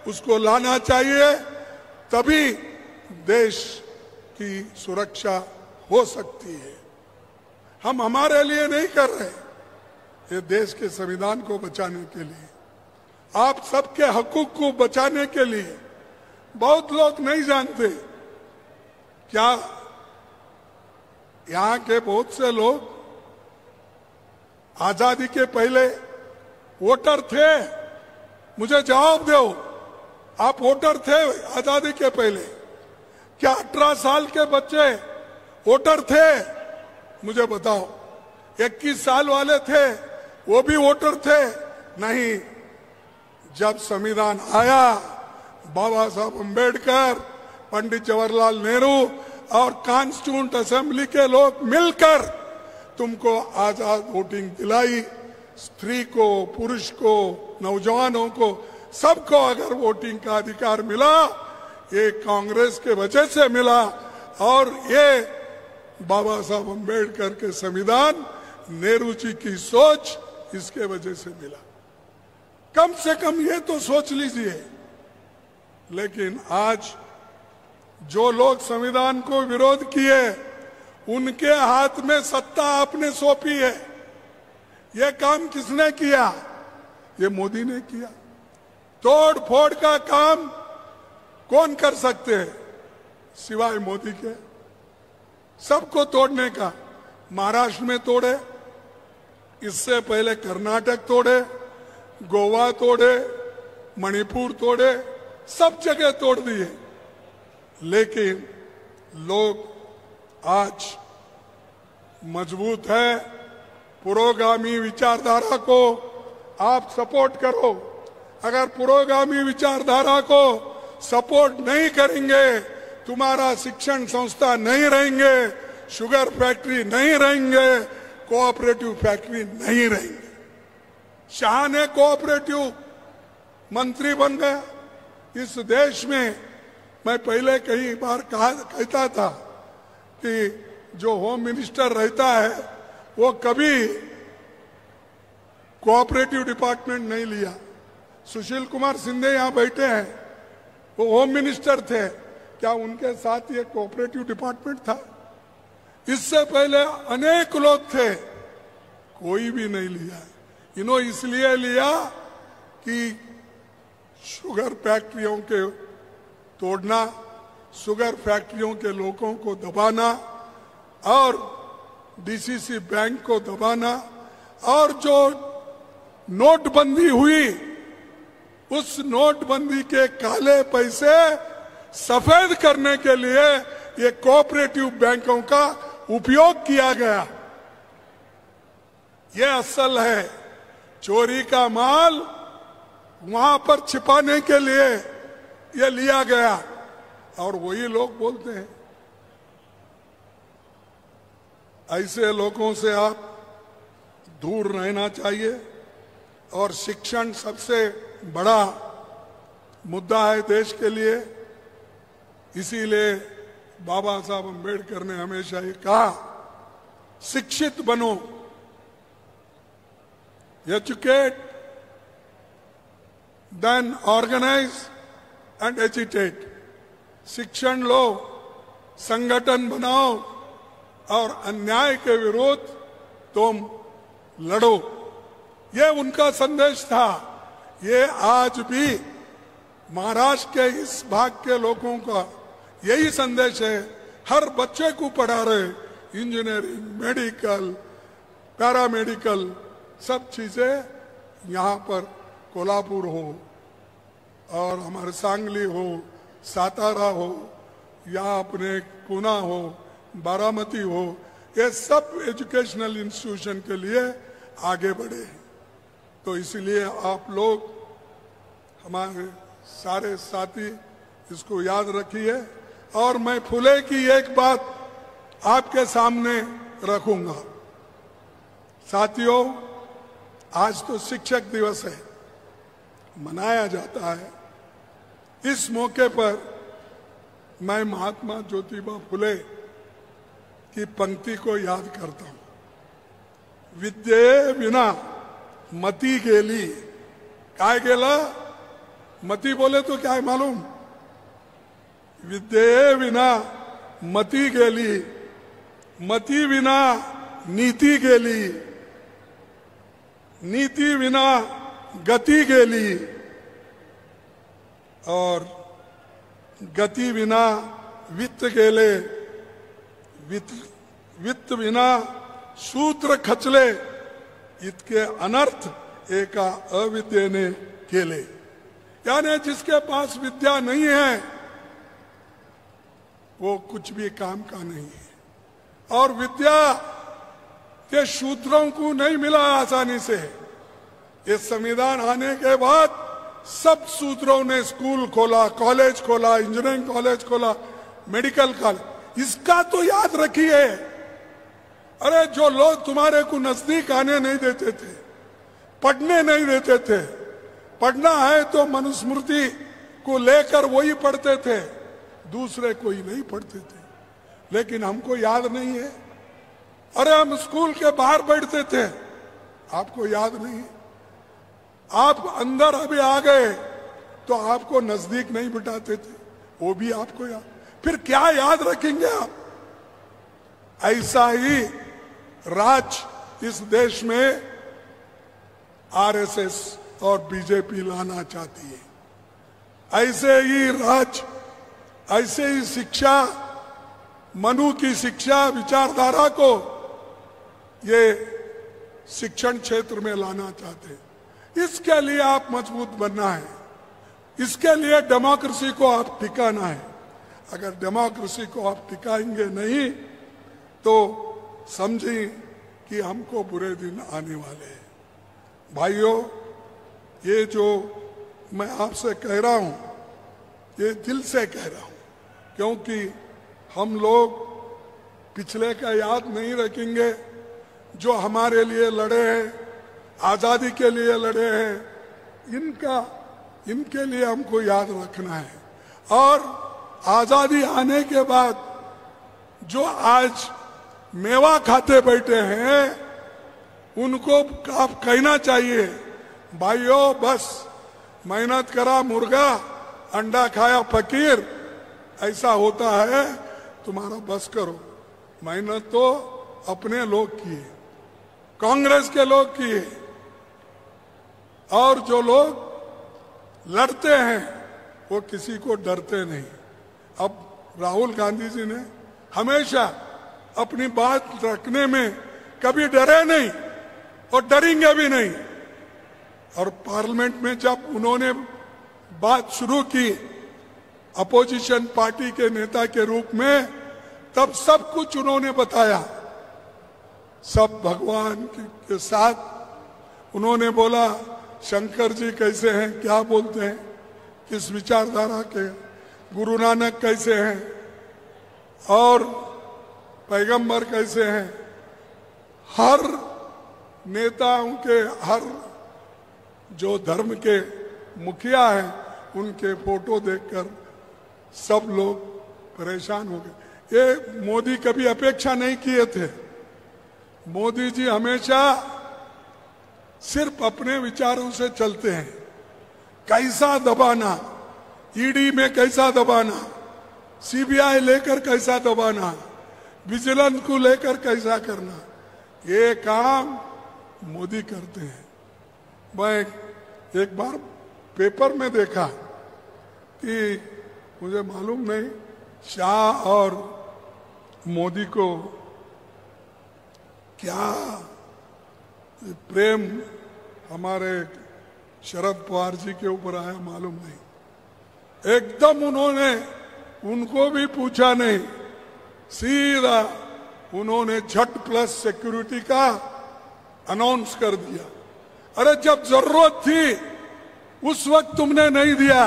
उसको लाना चाहिए, तभी देश की सुरक्षा हो सकती है। हम हमारे लिए नहीं कर रहे, ये देश के संविधान को बचाने के लिए, आप सबके हकूक को बचाने के लिए। बहुत लोग नहीं जानते, क्या यहाँ के बहुत से लोग आजादी के पहले वोटर थे? मुझे जवाब दो, आप वोटर थे आजादी के पहले? क्या 18 साल के बच्चे वोटर थे? मुझे बताओ। 21 साल वाले थे, वो भी वोटर थे? नहीं। जब संविधान आया, बाबा साहब अम्बेडकर, पंडित जवाहरलाल नेहरू और कॉन्स्टिट्यूंट असेंबली के लोग मिलकर तुमको आजाद वोटिंग दिलाई। स्त्री को, पुरुष को, नौजवानों को, सबको अगर वोटिंग का अधिकार मिला, ये कांग्रेस के वजह से मिला और ये बाबा साहब अम्बेडकर के संविधान, नेहरू जी की सोच, इसके वजह से मिला। कम से कम ये तो सोच लीजिए। लेकिन आज जो लोग संविधान को विरोध किए, उनके हाथ में सत्ता आपने सौंपी है। ये काम किसने किया? ये मोदी ने किया। तोड़ फोड़ का काम कौन कर सकते हैं सिवाय मोदी के? सबको तोड़ने का। महाराष्ट्र में तोड़े, इससे पहले कर्नाटक तोड़े, गोवा तोड़े, मणिपुर तोड़े, सब जगह तोड़ दिए। लेकिन लोग आज मजबूत है। पुरोगामी विचारधारा को आप सपोर्ट करो। अगर पुरोगामी विचारधारा को सपोर्ट नहीं करेंगे, तुम्हारा शिक्षण संस्था नहीं रहेंगे, शुगर फैक्ट्री नहीं रहेंगे, कोऑपरेटिव फैक्ट्री नहीं रहेंगे। शाह ने कोऑपरेटिव मंत्री बन गया इस देश में। मैं पहले कई बार कहता था कि जो होम मिनिस्टर रहता है वो कभी कोऑपरेटिव डिपार्टमेंट नहीं लिया। सुशील कुमार सिंधे यहाँ बैठे हैं, वो होम मिनिस्टर थे, क्या उनके साथ ये कोऑपरेटिव डिपार्टमेंट था? इससे पहले अनेक लोग थे, कोई भी नहीं लिया। इन्होंने इसलिए लिया कि शुगर फैक्ट्रियों के तोड़ना, शुगर फैक्ट्रियों के लोगों को दबाना और डीसीसी बैंक को दबाना, और जो नोटबंदी हुई, उस नोटबंदी के काले पैसे सफेद करने के लिए ये कोऑपरेटिव बैंकों का उपयोग किया गया। ये असल है। चोरी का माल वहां पर छिपाने के लिए ये लिया गया। और वही लोग बोलते हैं, ऐसे लोगों से आप दूर रहना चाहिए। और शिक्षण सबसे बड़ा मुद्दा है देश के लिए। इसीलिए बाबा साहब अम्बेडकर ने हमेशा ये कहा, शिक्षित बनो, educate then organise and agitate. शिक्षण लो, संगठन बनाओ और अन्याय के विरुद्ध तुम लड़ो। ये उनका संदेश था। ये आज भी महाराष्ट्र के इस भाग के लोगों का यही संदेश है। हर बच्चे को पढ़ा रहे, इंजीनियरिंग, मेडिकल, पैरामेडिकल, सब चीजें यहाँ पर कोल्हापुर हो और हमारे सांगली हो, सातारा हो, या अपने पुणे हो, बारामती हो, ये सब एजुकेशनल इंस्टीट्यूशन के लिए आगे बढ़े। तो इसलिए आप लोग, हमारे सारे साथी, इसको याद रखिए। और मैं फुले की एक बात आपके सामने रखूंगा। साथियों, आज तो शिक्षक दिवस है, मनाया जाता है। इस मौके पर मैं महात्मा ज्योतिबा फुले की पंक्ति को याद करता हूं। विद्ये विना मती गेली। काय गेला? मती बोले तो क्या है मालूम? विद्ये विना मती गेली, मती विना नीति गेली, नीति विना गति गेली, और गति विना वित्त गेले, वित्त विना सूत्र खचले, इतके अनर्थ एका अविद्येने केले। यानी जिसके पास विद्या नहीं है वो कुछ भी काम का नहीं है। और विद्या के शूद्रों को नहीं मिला आसानी से। ये संविधान आने के बाद सब शूद्रों ने स्कूल खोला, कॉलेज खोला, इंजीनियरिंग कॉलेज खोला, मेडिकल कॉलेज। इसका तो याद रखिए। अरे जो लोग तुम्हारे को नजदीक आने नहीं देते थे, पढ़ने नहीं देते थे, पढ़ना है तो मनुस्मृति को लेकर वही पढ़ते थे, दूसरे कोई नहीं पढ़ते थे। लेकिन हमको याद नहीं है। अरे हम स्कूल के बाहर बैठते थे, आपको याद नहीं है। आप अंदर अभी आ गए तो आपको नजदीक नहीं बिठाते थे, वो भी आपको याद। फिर क्या याद रखेंगे आप? ऐसा ही राज इस देश में आरएसएस और बीजेपी लाना चाहती है। ऐसे ही राज, ऐसे ही शिक्षा, मनु की शिक्षा विचारधारा को ये शिक्षण क्षेत्र में लाना चाहते हैं। इसके लिए आप मजबूत बनना है, इसके लिए डेमोक्रेसी को आप टिकाना है। अगर डेमोक्रेसी को आप टिकाएंगे नहीं तो समझिए कि हमको बुरे दिन आने वाले हैं। भाइयों, ये जो मैं आपसे कह रहा हूं, ये दिल से कह रहा हूं, क्योंकि हम लोग पिछले का याद नहीं रखेंगे। जो हमारे लिए लड़े हैं, आजादी के लिए लड़े हैं, इनके लिए हमको याद रखना है। और आजादी आने के बाद जो आज मेवा खाते बैठे हैं, उनको आप कहना चाहिए, भाइयों बस मेहनत करा मुर्गा, अंडा खाया फकीर, ऐसा होता है, तुम्हारा बस करो। मेहनत तो अपने लोग किए, कांग्रेस के लोग किए, और जो लोग लड़ते हैं वो किसी को डरते नहीं। अब राहुल गांधी जी ने हमेशा अपनी बात रखने में कभी डरे नहीं और डरेंगे भी नहीं। और पार्लियामेंट में जब उन्होंने बात शुरू की अपोजिशन पार्टी के नेता के रूप में, तब सब कुछ उन्होंने बताया। सब भगवान के साथ उन्होंने बोला शंकर जी कैसे हैं, क्या बोलते हैं, किस विचारधारा के, गुरु नानक कैसे हैं और पैगंबर कैसे हैं। हर नेताओं के, हर जो धर्म के मुखिया हैं, उनके फोटो देखकर सब लोग परेशान हो गए। ये मोदी कभी अपेक्षा नहीं किए थे। मोदी जी हमेशा सिर्फ अपने विचारों से चलते हैं। कैसा दबाना, ईडी में कैसा दबाना, सीबीआई लेकर कैसा दबाना, विजिलेंस को लेकर कैसा करना, ये काम मोदी करते हैं। मैं एक बार पेपर में देखा कि मुझे मालूम नहीं, शाह और मोदी को क्या प्रेम हमारे शरद पवार जी के ऊपर आया मालूम नहीं। एकदम उन्होंने उनको भी पूछा नहीं, सीधा उन्होंने झट प्लस सिक्योरिटी का अनाउंस कर दिया। अरे जब जरूरत थी उस वक्त तुमने नहीं दिया,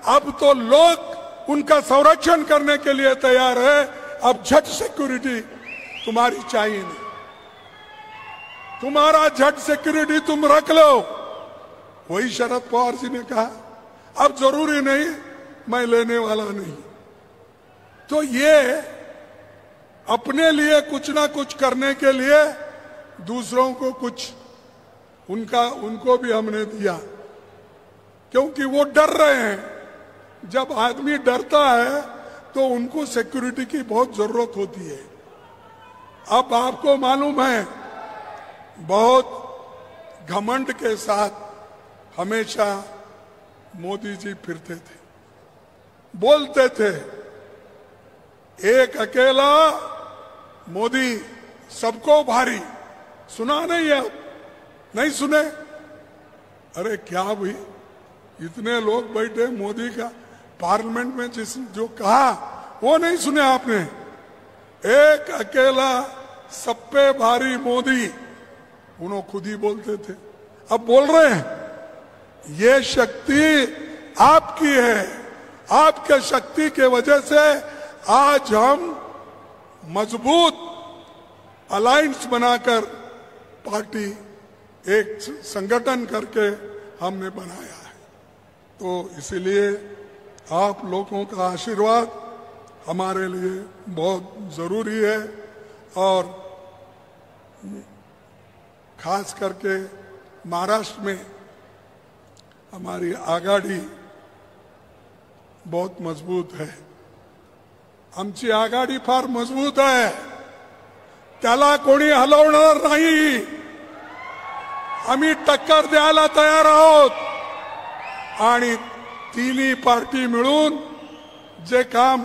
अब तो लोग उनका संरक्षण करने के लिए तैयार है, अब झट सिक्योरिटी तुम्हारी चाहिए नहीं। तुम्हारा झट सिक्योरिटी तुम रख लो। वही शरद पवार जी ने कहा, अब जरूरी नहीं, मैं लेने वाला नहीं। तो ये अपने लिए कुछ ना कुछ करने के लिए दूसरों को कुछ उनको भी हमने दिया, क्योंकि वो डर रहे हैं। जब आदमी डरता है तो उनको सिक्योरिटी की बहुत जरूरत होती है। अब आपको मालूम है, बहुत घमंड के साथ हमेशा मोदी जी फिरते थे, बोलते थे एक अकेला मोदी सबको भारी। सुना नहीं है? नहीं सुने? अरे क्या भाई, इतने लोग बैठे, मोदी का पार्लियामेंट में जो कहा वो नहीं सुने आपने। एक अकेला सब पे भारी मोदी, उन्होंने खुद ही बोलते थे, अब बोल रहे हैं। ये शक्ति आपकी है, आपके शक्ति के वजह से आज हम मजबूत अलायंस बनाकर पार्टी एक संगठन करके हमने बनाया है। तो इसीलिए आप लोगों का आशीर्वाद हमारे लिए बहुत जरूरी है और खास करके महाराष्ट्र में हमारी आघाडी बहुत मजबूत है। आमची आघाडी फार मजबूत आहे, त्याला कोणी हलवणार नाही। आम्ही टक्कर द्यायला तयार आहोत आणि तिन्ही पार्टी मिळून जे काम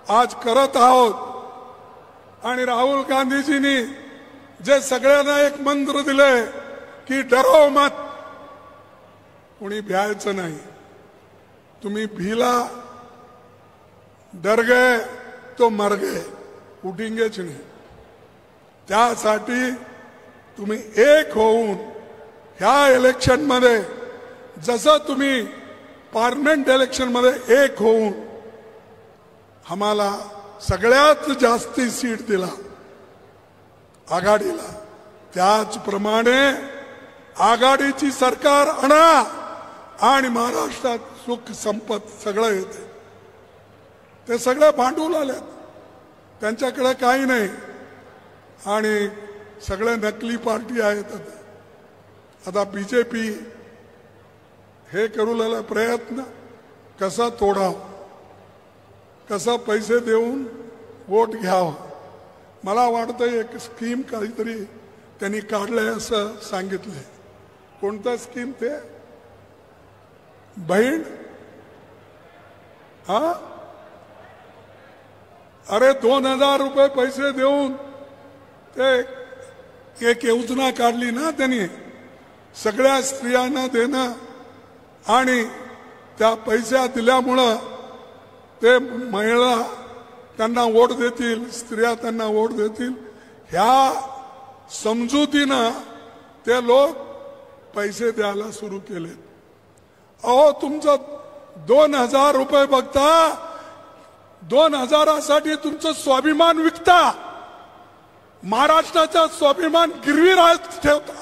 आज करत आहोत आणि राहुल गांधीजींनी जे सगळ्यांना एक मंत्र दिले की डरो मत, कोणी भ्यायचं नाही। तुम्ही भीला, डर गए तो मर गए, उठेंगेच नाही। त्यासाठी तुम्ही एक होऊन ह्या इलेक्शन मध्ये जसं तुम्ही पार्लमेंट इलेक्शन मध्ये एक होऊन आम्हाला सगळ्यात जास्ती सीट दिला आघाडीला, त्याचप्रमाणे आघाडीची सरकार आणा आणि महाराष्ट्रात सुख संपत सगळं येते। ते सगळे भांडून आलेत, त्यांच्याकडे काही नाही आणि सगळे नकली पार्टी आहेत। आता बीजेपी हे करू लागला प्रयत्न कसा तोडाव, कसा पैसे देऊन वोट घ्यावं। मला वाटतं एक स्कीम काहीतरी त्यांनी काढलंय असं सांगितलंय। कोणता स्कीम ते? बहीण, हा, अरे 2000 रुपये पैसे देऊन ते एक योजना काढली ना त्यांनी, सगळ्या स्त्रियांना देणं आणि त्या पैसा दिल्यामुळं ते महिला त्यांना वोट देतील, स्त्रिया त्यांना वोट देतील, ह्या समजुतीनं ते लोक पैसे द्यायला सुरू केले। अहो तुमचं 2000 रुपये बघता, 2000साठी तुमचं स्वाभिमान विकता, महाराष्ट्राचा स्वाभिमान गिरवी ठेवता,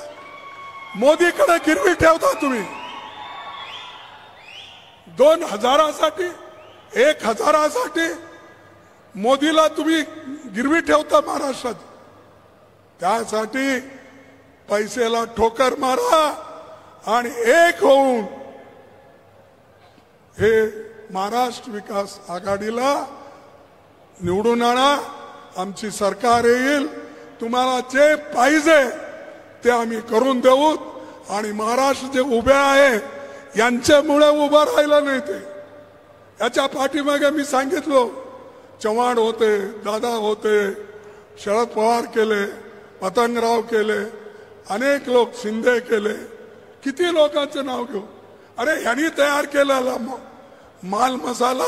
मोदीकडे गिरवी ठेवता तुम्ही। 2000साठी 1000साठी मोदीला तुम्ही गिरवी ठेवता महाराष्ट्रात। त्यासाठी पैसेला ठोकर मारा आणि एक होऊन हे महाराष्ट्र विकास आघाडीला निवडून आणा। आमची सरकार येईल, तुम्हाला जे पाहिजे ते आम्ही करून देऊ आणि महाराष्ट्र जे उभे आहे यांच्यामुळे उभं राहिलं नाही ते। याच्या पाठीमागे मी सांगितलं, चव्हाण होते, दादा होते, शरद पवार केले, पतंगराव केले, अनेक लोक शिंदे केले, किती लोकांचं नाव घेऊ। अरे यांनी तयार केलेला माल मसाला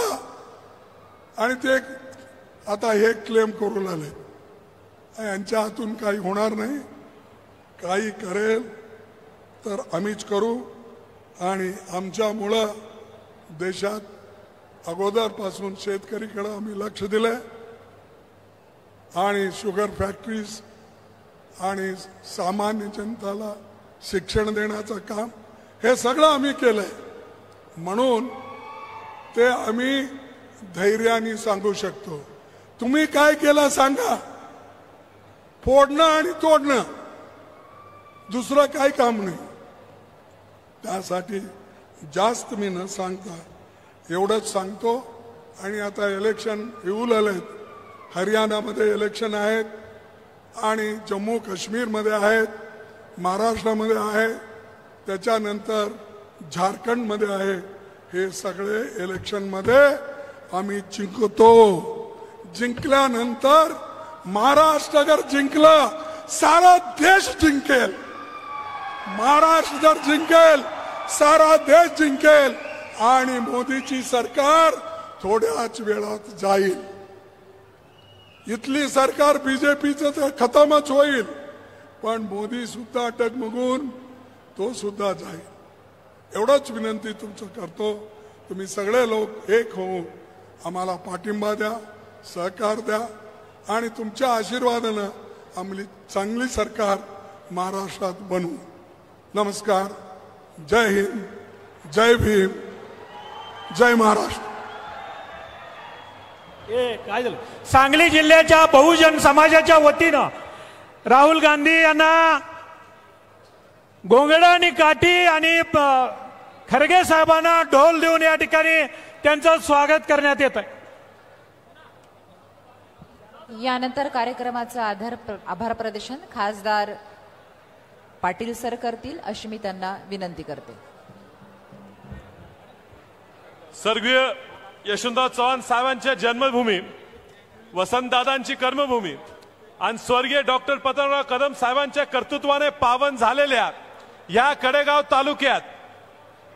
आणि ते आता हे क्लेम करू लागले, यांच्या हातून काही होणार नाही। काही करेल तर आम्हीच करू आणि आमच्यामुळं देशात अगोदरपासून शेतकरीकडे आम्ही लक्ष दिले आणि शुगर फॅक्टरीज आणि सामान्य जनताला शिक्षण देण्याचं काम हे सगळं आम्ही केलंय। म्हणून ते आम्ही धैर्याने सांगू शकतो। तुम्ही काय केलं सांगा, फोडणं आणि तोडणं, दुसरं काही काम नाही। त्यासाठी जास्त मी न सांगता एवढंच सांगतो। आणि आता इलेक्शन येऊ लागलेत, हरियाणामध्ये इलेक्शन आहेत आणि जम्मू काश्मीरमध्ये आहेत, महाराष्ट्रामध्ये आहे, त्याच्यानंतर झारखंडमध्ये आहे। हे सगळे इलेक्शनमध्ये आम्ही जिंकतो। जिंकल्यानंतर महाराष्ट्र अगर जिंकलं सारा देश जिंकेल। महाराष्ट्र जर जिंकेल सारा देश जिंकेल आणि मोदीची सरकार थोड्याच वेळात जाईल. इथली सरकार बीजेपीचं तर खतमच होईल, पण मोदी सुद्धा डगमगून तो सुद्धा जाईल. एवढंच विनंती तुमचं करतो. तुम्ही सगळे लोक एक होऊन आम्हाला पाठिंबा द्या, सहकार द्या आणि तुमच्या आशीर्वादानं आम्ही चांगली सरकार महाराष्ट्रात बनवू. नमस्कार. जय हिंद, जय भीम, जय महाराष्ट्र. काय झालं? सांगली जिल्ह्याच्या बहुजन समाजाच्या वतीनं राहुल गांधी यांना गोंगड आणि काठी आणि खरगे साहेबांना ढोल देऊन या ठिकाणी त्यांचं स्वागत करण्यात येत आहे. यानंतर कार्यक्रमाचं आभार प्रदर्शन खासदार पाटील सर करतील अशी मी त्यांना विनंती करते. स्वर्गीय यशवंतराव चव्हाण साहेबांच्या जन्मभूमी, वसंतदादांची कर्मभूमी आणि स्वर्गीय डॉक्टर पतंगराव कदम साहेबांच्या कर्तृत्वाने पावन झालेल्या या कडेगाव तालुक्यात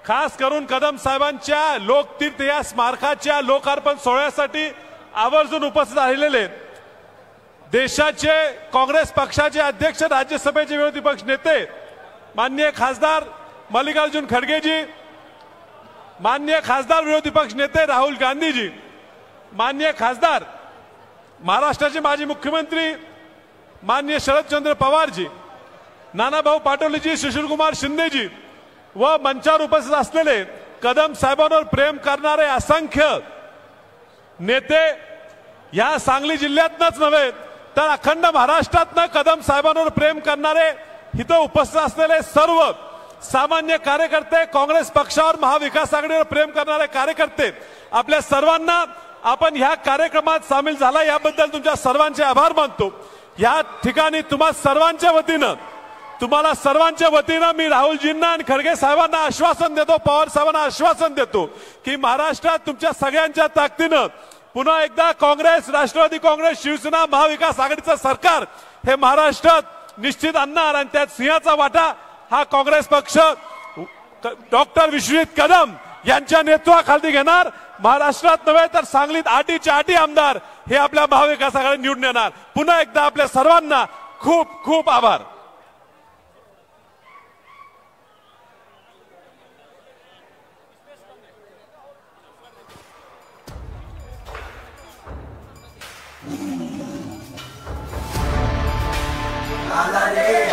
खास करून कदम साहेबांच्या लोकतीर्थ या स्मारकाच्या लोकार्पण सोहळ्यासाठी आवर्जून उपस्थित राहिलेले देशाचे काँग्रेस पक्षाचे अध्यक्ष, राज्यसभेचे विरोधी पक्ष नेते माननीय खासदार मल्लिकार्जुन खडगेजी, माननीय खासदार विरोधी पक्ष नेते राहुल गांधीजी, माननीय खासदार महाराष्ट्राचे माजी मुख्यमंत्री माननीय शरदचंद्र पवारजी, नानाभाऊ पाटोलेजी, सुशीलकुमार शिंदेजी व मंचावर उपस्थित असलेले कदम साहेबांवर प्रेम करणारे असंख्य नेते या सांगली जिल्ह्यातच नव्हे तर अखंड महाराष्ट्रातनं कदम साहेबांवर प्रेम करणारे इथं उपस्थित असलेले सर्व सामान्य कार्यकर्ते, काँग्रेस पक्षावर, महाविकास आघाडीवर प्रेम करणारे कार्यकर्ते, आपल्या सर्वांना आपण ह्या कार्यक्रमात सामील झाला याबद्दल तुमच्या सर्वांचे आभार मानतो. या ठिकाणी तुम्हाला सर्वांच्या वतीनं मी राहुलजींना आणि खडगे साहेबांना आश्वासन देतो, पवार साहेबांना आश्वासन देतो की महाराष्ट्रात तुमच्या सगळ्यांच्या ताकदीनं पुन्हा एकदा काँग्रेस, राष्ट्रवादी काँग्रेस, शिवसेना, महाविकास आघाडीचं सरकार हे महाराष्ट्रात निश्चित आणणार आणि त्यात सिंहाचा वाटा हा काँग्रेस पक्ष डॉक्टर विश्वजित कदम यांच्या नेतृत्वाखाली घेणार. महाराष्ट्रात नव्हे तर सांगलीत 8च्या 8 आमदार हे आपल्या महाविकास आघाडी निवडून येणार. पुन्हा एकदा आपल्या सर्वांना खूप खूप आभार. आला रे